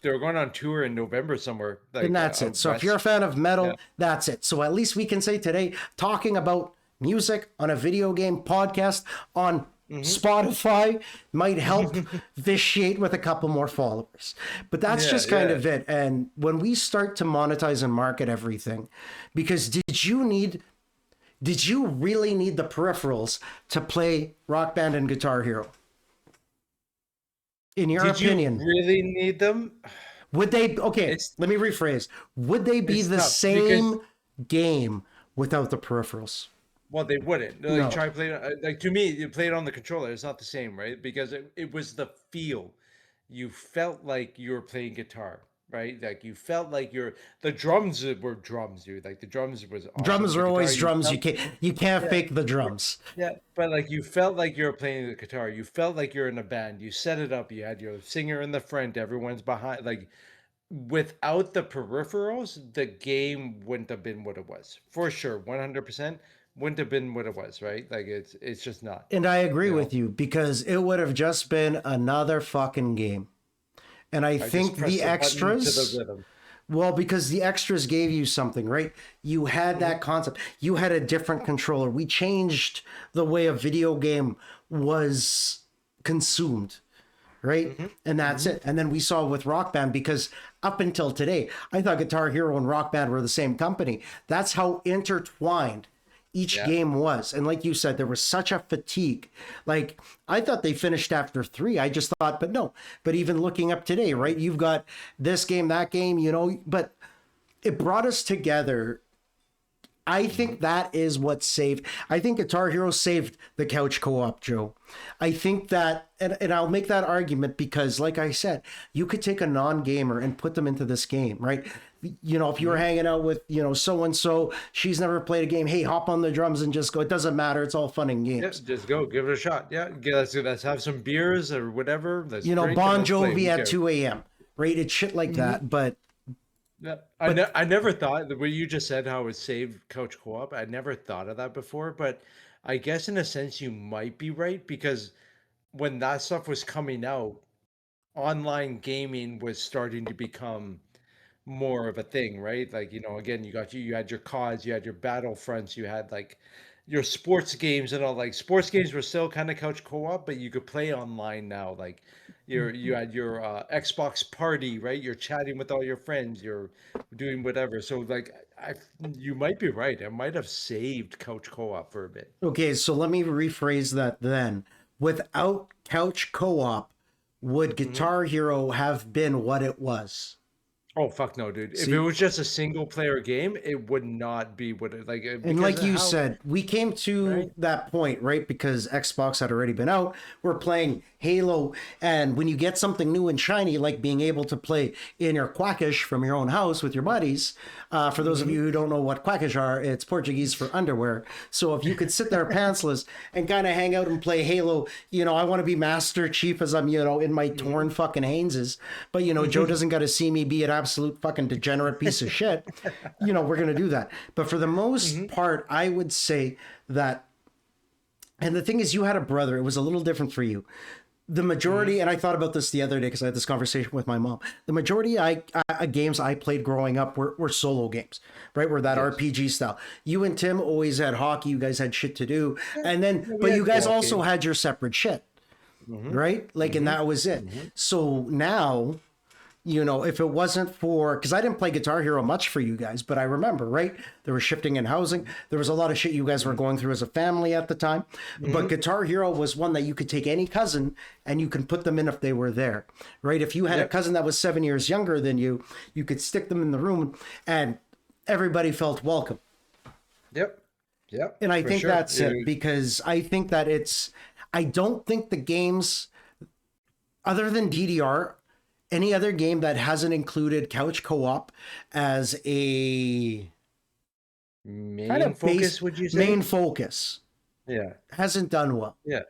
they're going on tour in November somewhere. And that's it. So if you're a fan of metal, that's it. So at least we can say today, talking about music on a video game podcast on Spotify might help vitiate with a couple more followers. But that's just kind of it. And when we start to monetize and market everything, because did you really need the peripherals to play Rock Band and Guitar Hero? In your opinion, you really need them? Would they? Okay, let me rephrase. Would they be the same game without the peripherals? Well, they wouldn't. No. Try playing. Like to me, you play it on the controller. It's not the same, right? Because it was the feel. You felt like you were playing guitar, right? Like you felt like the drums were drums, dude. Like the drums was awesome. Drums are always drums. You can't fake the drums. Yeah, but like you felt like you were playing the guitar. You felt like you're in a band. You set it up. You had your singer in the front. Everyone's behind. Like without the peripherals, the game wouldn't have been what it was. For sure, 100%. Wouldn't have been what it was, right? Like it's just not. And I agree with you because it would have just been another fucking game. And I think the extras, well, because the extras gave you something, right? You had that concept. You had a different controller. We changed the way a video game was consumed, right? And that's it. And then we saw with Rock Band, because up until today, I thought Guitar Hero and Rock Band were the same company. That's how intertwined each game was. And like you said, there was such a fatigue. Like I thought they finished after 3. I just thought, but no. But even looking up today, right? You've got this game, that game, but it brought us together. I think that is what saved. I think Guitar Hero saved the couch co-op, Joe. I think that, and I'll make that argument because, like I said, you could take a non-gamer and put them into this game, right? If you were hanging out with, so-and-so, she's never played a game. Hey, hop on the drums and just go. It doesn't matter. It's all fun and games. Yeah, just go. Give it a shot. Yeah. Let's have some beers or whatever. Bon Jovi at 2 a.m. Rated shit like that. But Yeah, But I never thought the way you just said how it saved couch co-op. I never thought of that before, but I guess in a sense you might be right because when that stuff was coming out, online gaming was starting to become more of a thing, right? Like, again, you had your CODs, you had your Battlefronts, you had like your sports games and all. Like sports games were still kind of couch co-op, but you could play online now. Like you had your Xbox party, right? You're chatting with all your friends, you're doing whatever. So like you might be right. It might have saved couch co-op for a bit. okay, so let me rephrase that then. Without couch co-op, would Hmm. Guitar Hero have been what it was? Oh fuck no, dude! If it See, was just a single player game, it would not be what it like and because like of you how said, we came to right. that point, right? Because Xbox had already been out. We're playing Halo. And when you get something new and shiny, like being able to play in your quackish from your own house with your buddies, for those of Hmm. you who don't know what quackish are, it's Portuguese for underwear. So if you could sit there pantsless and kind of hang out and play Halo, I want to be Master Chief as I'm, in my torn fucking Haineses. But, Joe Hmm. doesn't got to see me be an absolute fucking degenerate piece of shit. We're going to do that. But for the most part, I would say that, and the thing is, you had a brother, it was a little different for you. The Hmm. majority, and I thought about this the other day because I had this conversation with my mom. The majority games I played growing up were solo games, right? Were that Yes. RPG style. You and Tim always had hockey. You guys had shit to do, Yeah, and then, yeah, we but you had guys co-op also games. had your separate shit, Mhm, right? Like, and mhm, that was it. mhm. So now, if it wasn't for, because I didn't play Guitar Hero much for you guys, but I remember, right? There was shifting in housing. There was a lot of shit you guys were Mhm, going through as a family at the time. But mhm. Guitar Hero was one that you could take any cousin and you can put them in if they were there, right? If you had a Yep, cousin that was 7 years younger than you could stick them in the room and everybody felt welcome. yep, yep, And I for think sure. that's it because I think that I don't think the games, other than DDR, any other game that hasn't included couch co-op as a kind Main of base focus, would you main say? focus Yeah, hasn't done well, yeah,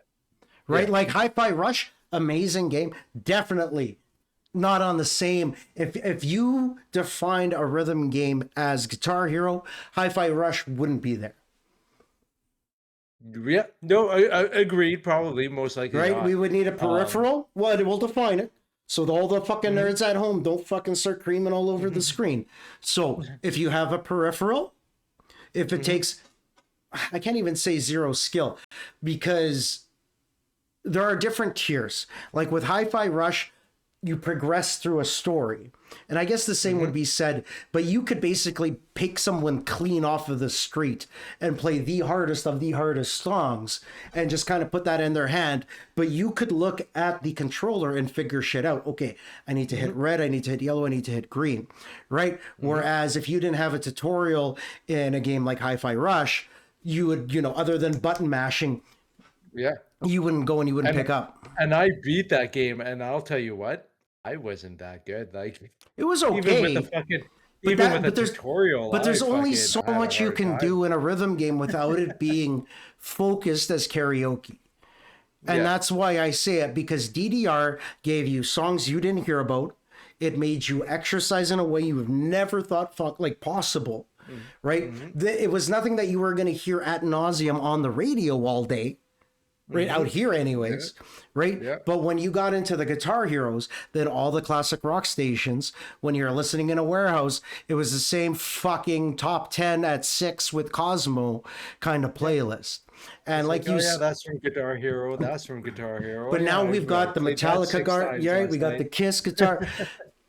right? yeah. Like Hi-Fi Rush, amazing game, definitely not on the same. If you defined a rhythm game as Guitar Hero, Hi-Fi Rush wouldn't be there, Yeah, no, I agreed. Probably, most likely right? We not. would need a Um, peripheral. Well, we'll define it. So that all the fucking mhm, nerds at home don't fucking start creaming all over the mhm, screen. So if you have a peripheral, if it mhm, takes, I can't even say zero skill because there are different tiers. Like with Hi-Fi Rush, you progress through a story. And I guess the same would mhm, be said, but you could basically pick someone clean off of the street and play the hardest of the hardest songs and just kind of put that in their hand. But you could look at the controller and figure shit out. Okay, I need to hit mhm, red, I need to hit yellow, I need to hit green, right? mhm. Whereas if you didn't have a tutorial in a game like Hi-Fi Rush, you would, other than button mashing, Yeah, you wouldn't go and you wouldn't and pick up. I beat that game, and I'll tell you what, I wasn't that good. Like It was even with the okay, fucking but even with a but there's tutorial, but I there's only fucking so had a much you hard can time. do in a rhythm game without it being focused as karaoke. And Yeah. that's why I say it, because DDR gave you songs you didn't hear about. It made you exercise in a way you have never thought like possible, Mhm, right? mhm, It was nothing that you were going to hear ad nauseum on the radio all day, right? Out mhm. here, Yeah, anyways, right? yeah. But when you got into the Guitar Heroes, then all the classic rock stations, when you're listening in a warehouse, it was the same fucking top 10 at 6 with Cosmo kind of Yep. playlist. And It's like, like "Oh, you, yeah, that's from Guitar Hero, that's from Guitar Hero. Oh, but yeah, now we've I got the played that Metallica 6 guard, times yeah, we last got the night." Kiss guitar.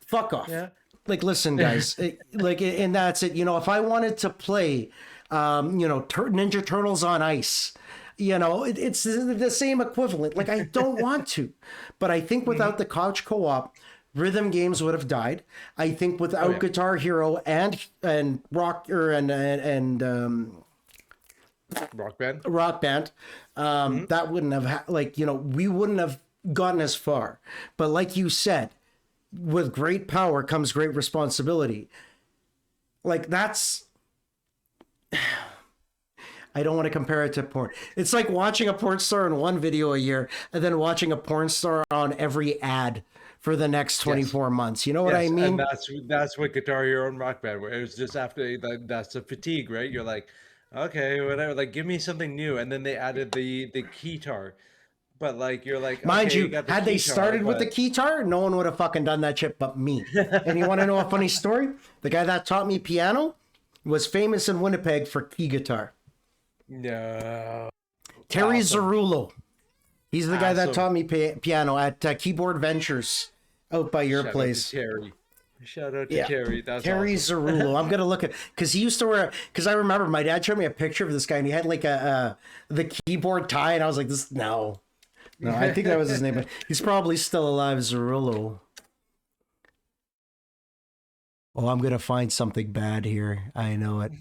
Fuck off. Yeah. Like, listen, guys, and that's it. If I wanted to play, Ninja Turtles on Ice, it's the same equivalent. Like, I don't want to, but I think without Mhm. the couch co-op, rhythm games would have died. I think Oh, without yeah. Guitar Hero and rock or and Rock Band. Rock Band, Mhm. that wouldn't have we wouldn't have gotten as far. But like you said, with great power comes great responsibility. Like that's I don't want to compare it to porn. It's like watching a porn star in one video a year and then watching a porn star on every ad for the next 24 months. You know what I Yes, and mean? that's what Guitar Hero and Rock Band were. It was just after that's the fatigue, right? You're like, okay, whatever. Like, give me something new, and then they added the keytar, but like you're like, Mind okay, you you, got the had they keytar, started with the but keytar, no one would have fucking done that shit but me. And you want to know a funny story? The guy that taught me piano was famous in Winnipeg for key guitar. no, Terry awesome, Zarullo. He's the guy that awesome. taught me piano at Keyboard Ventures out by your Shout out to place. Terry. Shout out to Yeah. Terry. That's Terry awesome. Zarullo. I'm gonna look at because he used to wear because I remember my dad showed me a picture of this guy and he had like the keyboard tie and I was like this no I think that was his name but he's probably still alive. Zarullo. Oh, I'm gonna find something bad here. I know it.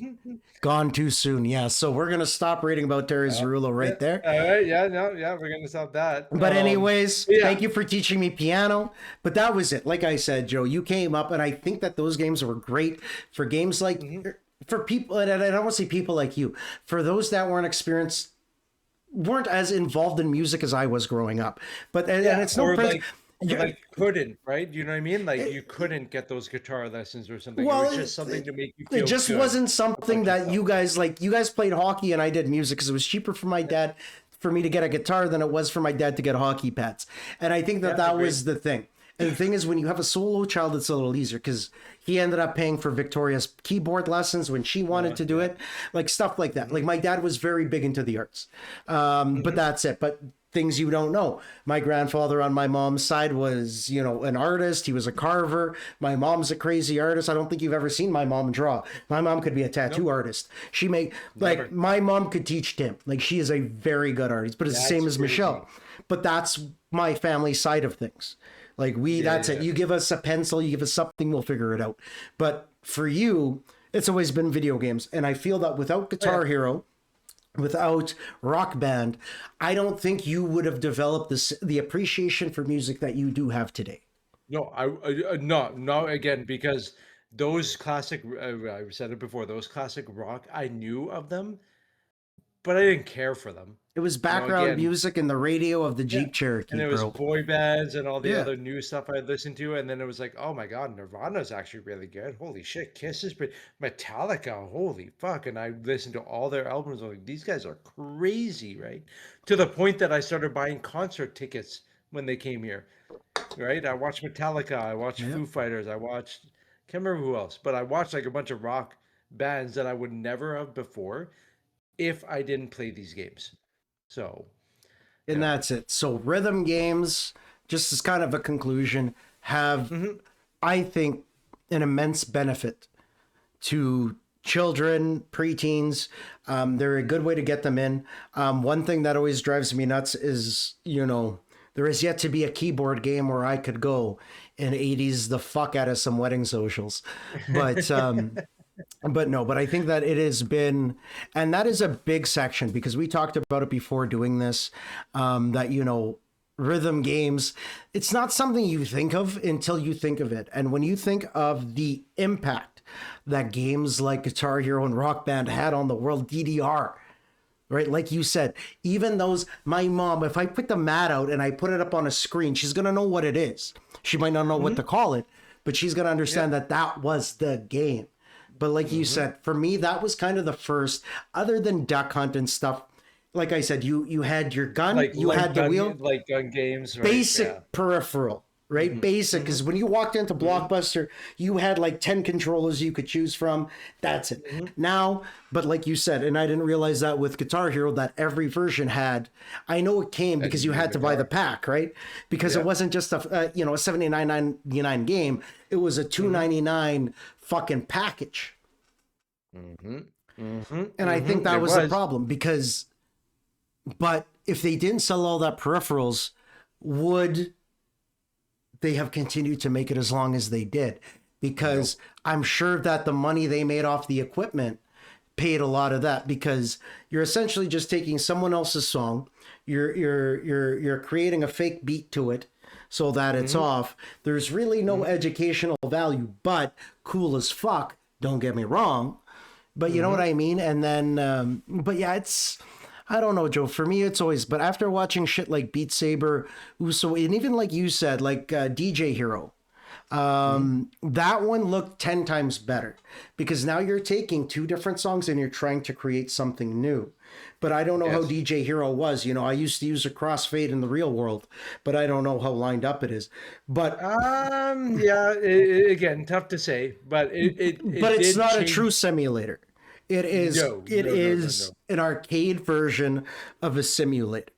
Gone too soon. Yeah. So we're gonna stop reading about Terry Zarullo Yeah. right there. All right. Yeah. No. Yeah. We're gonna stop that. But anyways, Yeah. thank you for teaching me piano. But that was it. Like I said, Joe, you came up, and I think that those games were great for games like for people. And I don't want to say people like you, for those that weren't as involved in music as I was growing up. But and it's no or pres- like, or like couldn't, right? You know what I mean? Like you couldn't get those guitar lessons or something. It well, was just something to make you it feel just good wasn't something about that yourself. you guys played hockey and I did music because it was cheaper for my dad for me to get a guitar than it was for my dad to get hockey pads. And I think that Yeah. that Agreed. was the thing. And the thing is, when you have a solo child, it's a little easier because he ended up paying for Victoria's keyboard lessons when she wanted to do it, like stuff like that. Like my dad was very big into the arts, but that's it. But things you don't know. My grandfather on my mom's side was, an artist. He was a carver. My mom's a crazy artist. I don't think you've ever seen my mom draw. My mom could be a tattoo artist. She made Never. my mom could teach Tim. Like she is a very good artist, but it's the That's same as crazy. Michelle. But that's my family side of things. Like that's it. yeah. You give us a pencil, you give us something, we'll figure it out. But for you, it's always been video games. And I feel that without Guitar Hero, without Rock Band, I don't think you would have developed the appreciation for music that you do have today. No, no, again, because those classic, I said it before, those classic rock, I knew of them, but I didn't care for them. It was background Again, music in the radio of the yeah. Jeep Cherokee, And it was bro. boy bands and all the Yeah. other new stuff I listened to, and then it was like, oh my God, Nirvana's actually really good. Holy shit, Kiss is pretty. Metallica, holy fuck! And I listened to all their albums. I'm like, these guys are crazy, right? To the point that I started buying concert tickets when they came here. Right? I watched Metallica, I watched Yeah. Foo Fighters, can't remember who else, but I watched like a bunch of rock bands that I would never have before if I didn't play these games. So, And that's it. So rhythm games, just as kind of a conclusion, have, I think, an immense benefit to children, preteens. They're a good way to get them in. One thing that always drives me nuts is, there is yet to be a keyboard game where I could go and 80s the fuck out of some wedding socials. But but I think that it has been, and that is a big section because we talked about it before doing this, that, rhythm games, it's not something you think of until you think of it. And when you think of the impact that games like Guitar Hero and Rock Band had on the world, DDR, right? Like you said, even my mom, if I put the mat out and I put it up on a screen, she's going to know what it is. She might not know what to call it, but she's going to understand that was the game. But like you said, for me, that was kind of the first, other than Duck Hunt and stuff. Like I said, you had your gun, you had the wheel, like gun games, right? basic peripheral, right? Basic, because when you walked into Blockbuster, you had like 10 controllers you could choose from. That's it. Now, but like you said, and I didn't realize that with Guitar Hero, that every version had, I know it came because you had to buy the pack, right? Because it wasn't just a $79.99 game. It was a $2.99 fucking package. And I think that was the problem but if they didn't sell all that peripherals, would they have continued to make it as long as they did? Because I'm sure that the money they made off the equipment paid a lot of that, because you're essentially just taking someone else's song, you're creating a fake beat to it so that it's off. There's really no educational value, but cool as fuck, don't get me wrong. But you know what I mean? And then but yeah, I don't know, Joe. For me, it's always. But after watching shit like Beat Saber, Uso, and even like you said, like DJ Hero, that one looked 10 times better because now you're taking two different songs and you're trying to create something new. But I don't know how Yes. DJ Hero was. You know, I used to use a crossfade in the real world, but I don't know how lined up it is. But Yeah. Again, tough to say, but but it it's did not a change. true simulator. No, It no, no, no, is no. an arcade version of a simulator,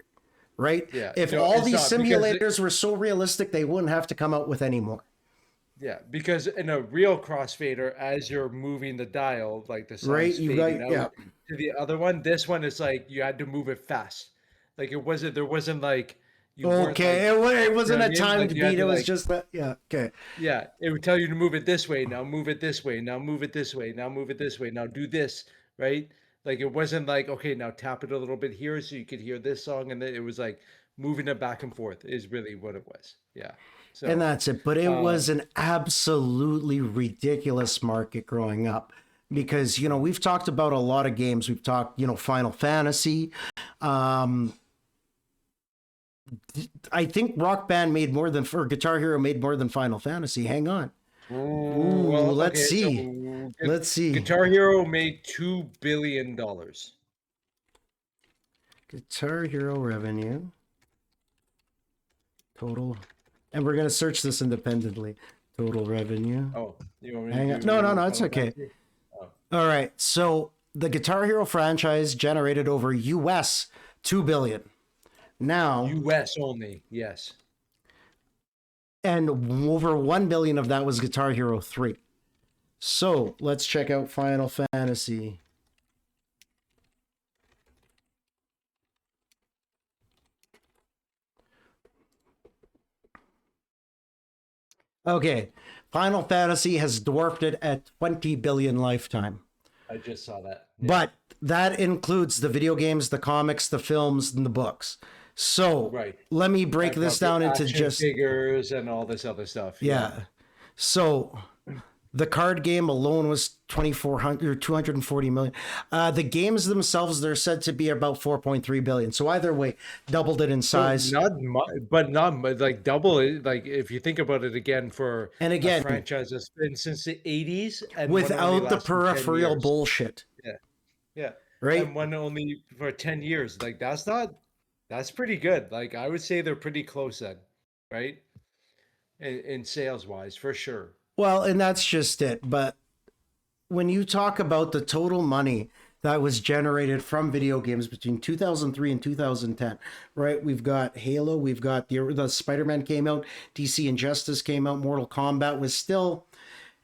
right? Yeah, If no, all it's these not because it, simulators were so realistic, they wouldn't have to come out with any more, yeah, because in a real crossfader, as you're moving the dial, like the right? song's You've fading got out yeah. to the other one. This one is like you had to move it fast. Like it wasn't there wasn't like you weren't Okay, like it you know wasn't what a I mean? Like timed you had beat. It to was like just that. Yeah. Okay. yeah, it would tell you to move it this way, now move it this way, now move it this way, now move it this way, now do this, right? Like it wasn't like, okay, now tap it a little bit here so you could hear this song, and then it was like moving it back and forth is really what it was. Yeah. And So, that's it. But it was um, an absolutely ridiculous market growing up because, you know, we've talked about a lot of games. We've talked, you know, Final Fantasy. Um, I think Rock Band made more than, or Guitar Hero made more than Final Fantasy. Hang on. Ooh, well, let's okay, so see. Let's see. Guitar Hero made $2 billion. Guitar Hero revenue total. And we're going to search this independently. Total revenue. Oh, you want me to Hang on. No, no, do no, it's Final okay. Fantasy? Oh, All right. So the Guitar Hero franchise generated over US 2 billion. Now, US only, yes. and over 1 billion of that was Guitar Hero 3. So, let's check out Final Fantasy. Okay. Final Fantasy has dwarfed it at 20 billion lifetime. I just saw that. Yeah, But that includes the video games, the comics, the films, and the books. So, right. let me break And this probably down into action just figures and all this other stuff. Yeah. yeah. So the card game alone was 2,400 or 240 million. The games themselves, they're said to be about 4.3 billion. So either way, doubled it in So size. not much, but not like double it. Like if you think about it again, for And a again, franchise that's been since the '80s and one only without the lasted 10 peripheral years. bullshit, Yeah, yeah, right? and one only for 10 years. Like that's pretty good. Like I would say they're pretty close then, right? In sales wise, for sure. Well, and that's just it. But when you talk about the total money that was generated from video games between 2003 and 2010, right? We've got Halo, we've got the Spider-Man came out, DC Injustice came out, Mortal Kombat was still,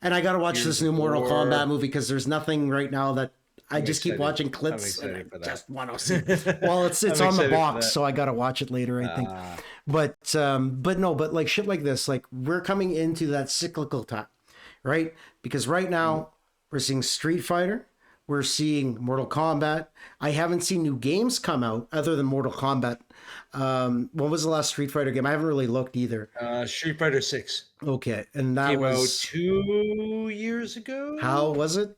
and I got to watch Gears this of new Mortal War. Kombat movie because there's nothing right now that I I'm just keep excited. watching I'm clips and I excited for just that. want to see. Well, it's I'm on the excited for box, that. so I got to watch it later, I think. Ah, But no, but like shit like this, like we're coming into that cyclical time, right? Because right now we're seeing Street Fighter, we're seeing Mortal Kombat. I haven't seen new games come out other than Mortal Kombat. When was the last Street Fighter game? I haven't really looked either. Street Fighter 6 Okay, and that came out was 2 years how ago. was it?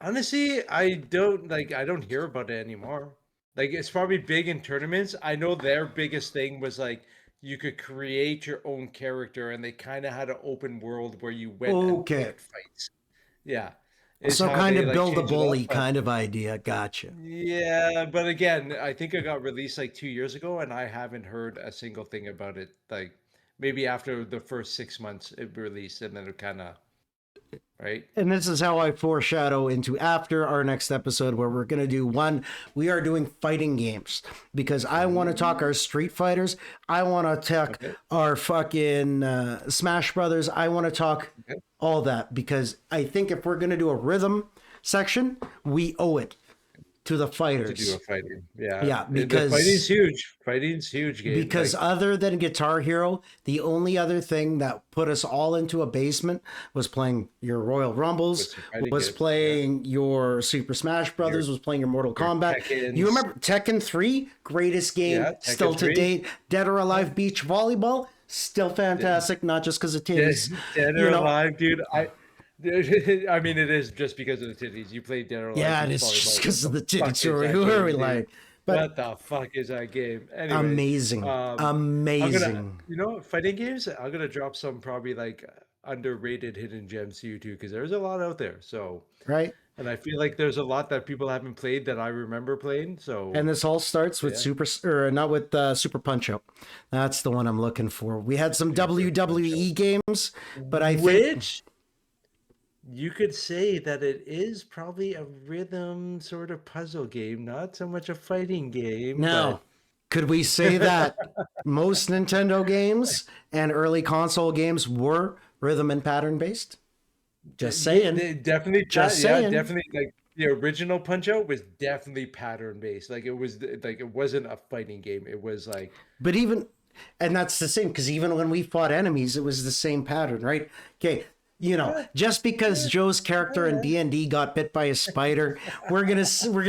Honestly, I don't hear about it anymore. Like it's probably big in tournaments. I know their biggest thing was like you could create your own character, and they kind of had an open world where you went and Okay, picked fights. Yeah, is so how kind they of like build a changed it up. bully But kind of idea. Gotcha. yeah, but again, I think it got released like 2 years ago, and I haven't heard a single thing about it. Like maybe after the first 6 months it released, and then it kind of right. And this is how I foreshadow into after our next episode where we're going to do one. We are doing fighting games because I want to talk our Street Fighters. I want to talk Okay. our fucking Smash Brothers. I want to talk Okay. all that because I think if we're going to do a rhythm section, we owe it to the To do fighters. a fighting. Yeah. Yeah, The because fighting's huge. Fighting's huge game. because Like other than Guitar Hero, the only other thing that put us all into a basement was playing your Royal with Rumbles, some fighting was games. Yeah. playing your Super Smash Your Brothers, was playing your Mortal your Kombat. You Tekkens. remember Tekken 3? Greatest game Yeah, still Tekken to 3. date. Dead or Yeah. Alive Beach Volleyball, still Dead, fantastic, not just because of dead, titties. dead or You know, alive, dude. I mean, it is just because of the titties. You played Dead or Alive Yeah, and Beach it's just Volleyball. What because of the the fuck titty is story. that Who are game, we dude? like? But What the fuck is that game? Anyways, amazing, I'm gonna, amazing, fighting games. I'm gonna drop some probably like underrated hidden gems to you too, because there's a lot out there. So, right? and I feel like there's a lot that people haven't played that I remember playing. And So, this all starts with yeah, or not with Super Punch Out. That's the one I'm looking for. We had some Super Punch Out. WWE games, but I think Which you could say that it is probably a rhythm sort of puzzle game, not so much a fighting game, now, but could we say that most Nintendo games and early console games were rhythm and pattern based? Just yeah, saying. they definitely, Just yeah, saying. definitely. Like the original Punch Out was definitely pattern based. Like it was like it wasn't a fighting game. It was like But even, and that's the same because even when we fought enemies, it was the same pattern, right? Okay, yeah, just because yeah, Joe's character in yeah. D&D got bit by a spider, we're gonna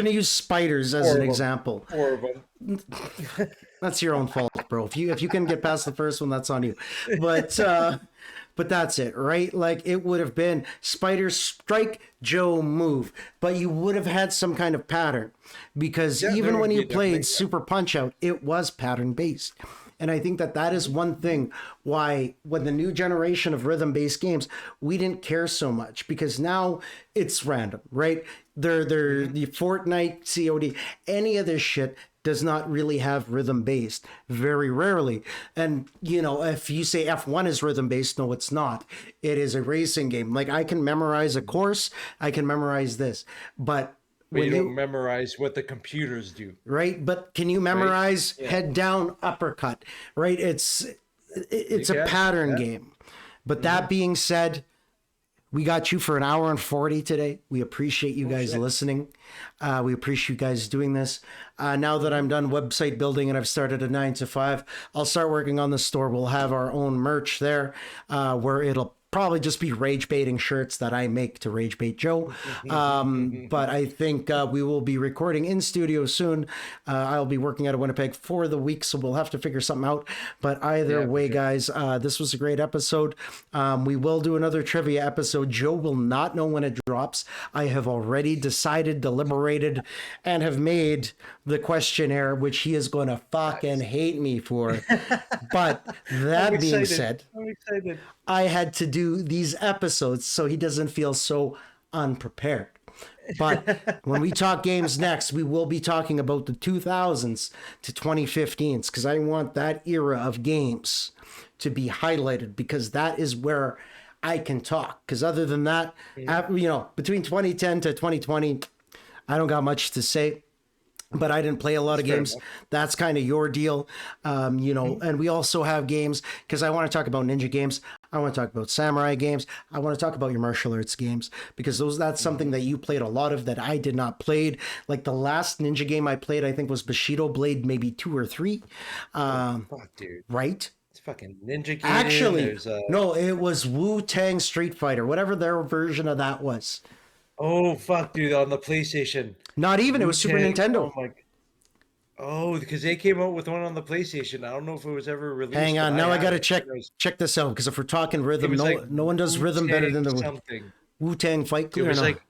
use spiders as Four an of them, example. four of them. That's your own fault, bro. If you can get past the first one, that's on you. But that's it, right? Like it would have been spider strike, Joe move, but you would have had some kind of pattern because Yeah, there even would when you be played definitely. Super Punch Out, it was pattern based. And I think that that is one thing why when the new generation of rhythm based games, we didn't care so much because now it's random, right? They're Mhm. the Fortnite, COD, any of this shit does not really have rhythm based very rarely. And if you say F1 is rhythm based, no it's not. It is a racing game. Like I can memorize a course, I can memorize this, but But you when don't you memorize what the computers do, right, but can you right? memorize Yeah, head down uppercut, right? you It's a can. pattern Yeah. game. But Hmm. that being said, we got you for an hour and 40 today. We appreciate you Oh guys shit. listening. We appreciate you guys doing this. Now that Hmm. I'm done website building and I've started a 9 to 5, I'll start working on the store. We'll have our own merch there where it'll probably just be rage baiting shirts that I make to Rage Bait Joe. But I think we will be recording in studio soon. I'll be working out of Winnipeg for the week, so we'll have to figure something out. But either Yeah, for way, sure. guys, this was a great episode. We will do another trivia episode. Joe will not know when it drops. I have already decided, deliberated, and have made the questionnaire, which he is going to fucking Nice. hate me for. But I'm that being excited. said, I'm excited. I had to do these episodes so he doesn't feel so unprepared. But when we talk games next, we will be talking about the 2000s to 2015s because I want that era of games to be highlighted because that is where I can talk. Because other than that, Mhm. between 2010 to 2020, I don't got much to say, but I didn't play a lot That's of fair games. enough. That's kind of your deal, Mhm. And we also have games because I want to talk about ninja games. I want to talk about samurai games. I want to talk about your martial arts games because that's something Mhm. that you played a lot of that I did not played. Like the last ninja game I played, I think was Bushido Blade, maybe 2 or 3. Oh Um, fuck, dude. right? It's fucking Ninja Gaiden. Actually, There's no, it was Wu Tang Street Fighter, whatever their version of that was. oh fuck, dude, on the PlayStation. Not even. It Wu was Super Tang. Oh Nintendo. my. Oh, because they came out with one on the PlayStation. I don't know if it was ever Hang released, but on, I now I had gotta it. check And check this out because if we're talking it rhythm, was like no one does Wu rhythm better Tang than the something. Wu Tang Fight It Clear. was No, like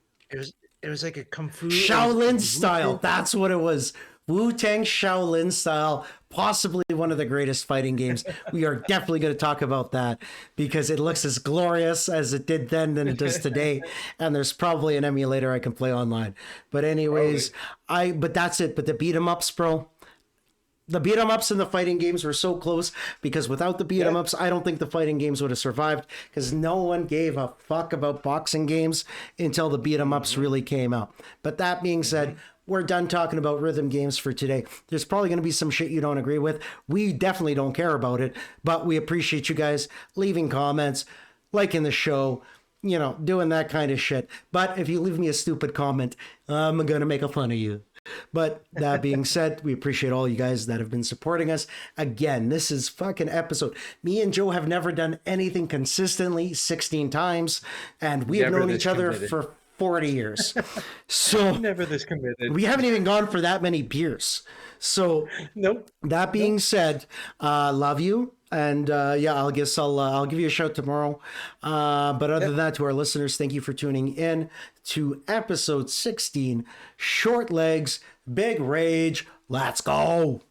it was like a kung fu. It Shaolin was Wu style. Tang. That's what it was. Wu Tang Shaolin style. Possibly one of the greatest fighting games. We are definitely going to talk about that because it looks as glorious as it did then than it does today. And there's probably an emulator I can play online. But Probably. anyways, but that's it. But the beat 'em ups, bro. The beat 'em ups and the fighting games were so close because without the beat 'em Yeah. ups, I don't think the fighting games would have survived because no one gave a fuck about boxing games until the beat 'em ups Hmm. really came out. But that being said, Hmm. we're done talking about rhythm games for today. There's probably going to be some shit you don't agree with. We definitely don't care about it, but we appreciate you guys leaving comments, liking the show, doing that kind of shit. But if you leave me a stupid comment, I'm going to make a fun of you. But that being said, we appreciate all you guys that have been supporting us. Again, this is fucking episode. Me and Joe have never done anything consistently 16 times, and we have Never known this each other committed. for 40 years. So Never this committed. we haven't even gone for that many beers. So Nope. that being said, love you. And yeah, I'll give you a shout tomorrow. But other than that, to our listeners, thank you for tuning in to episode 16, Short Legs, Big Rage. Let's go.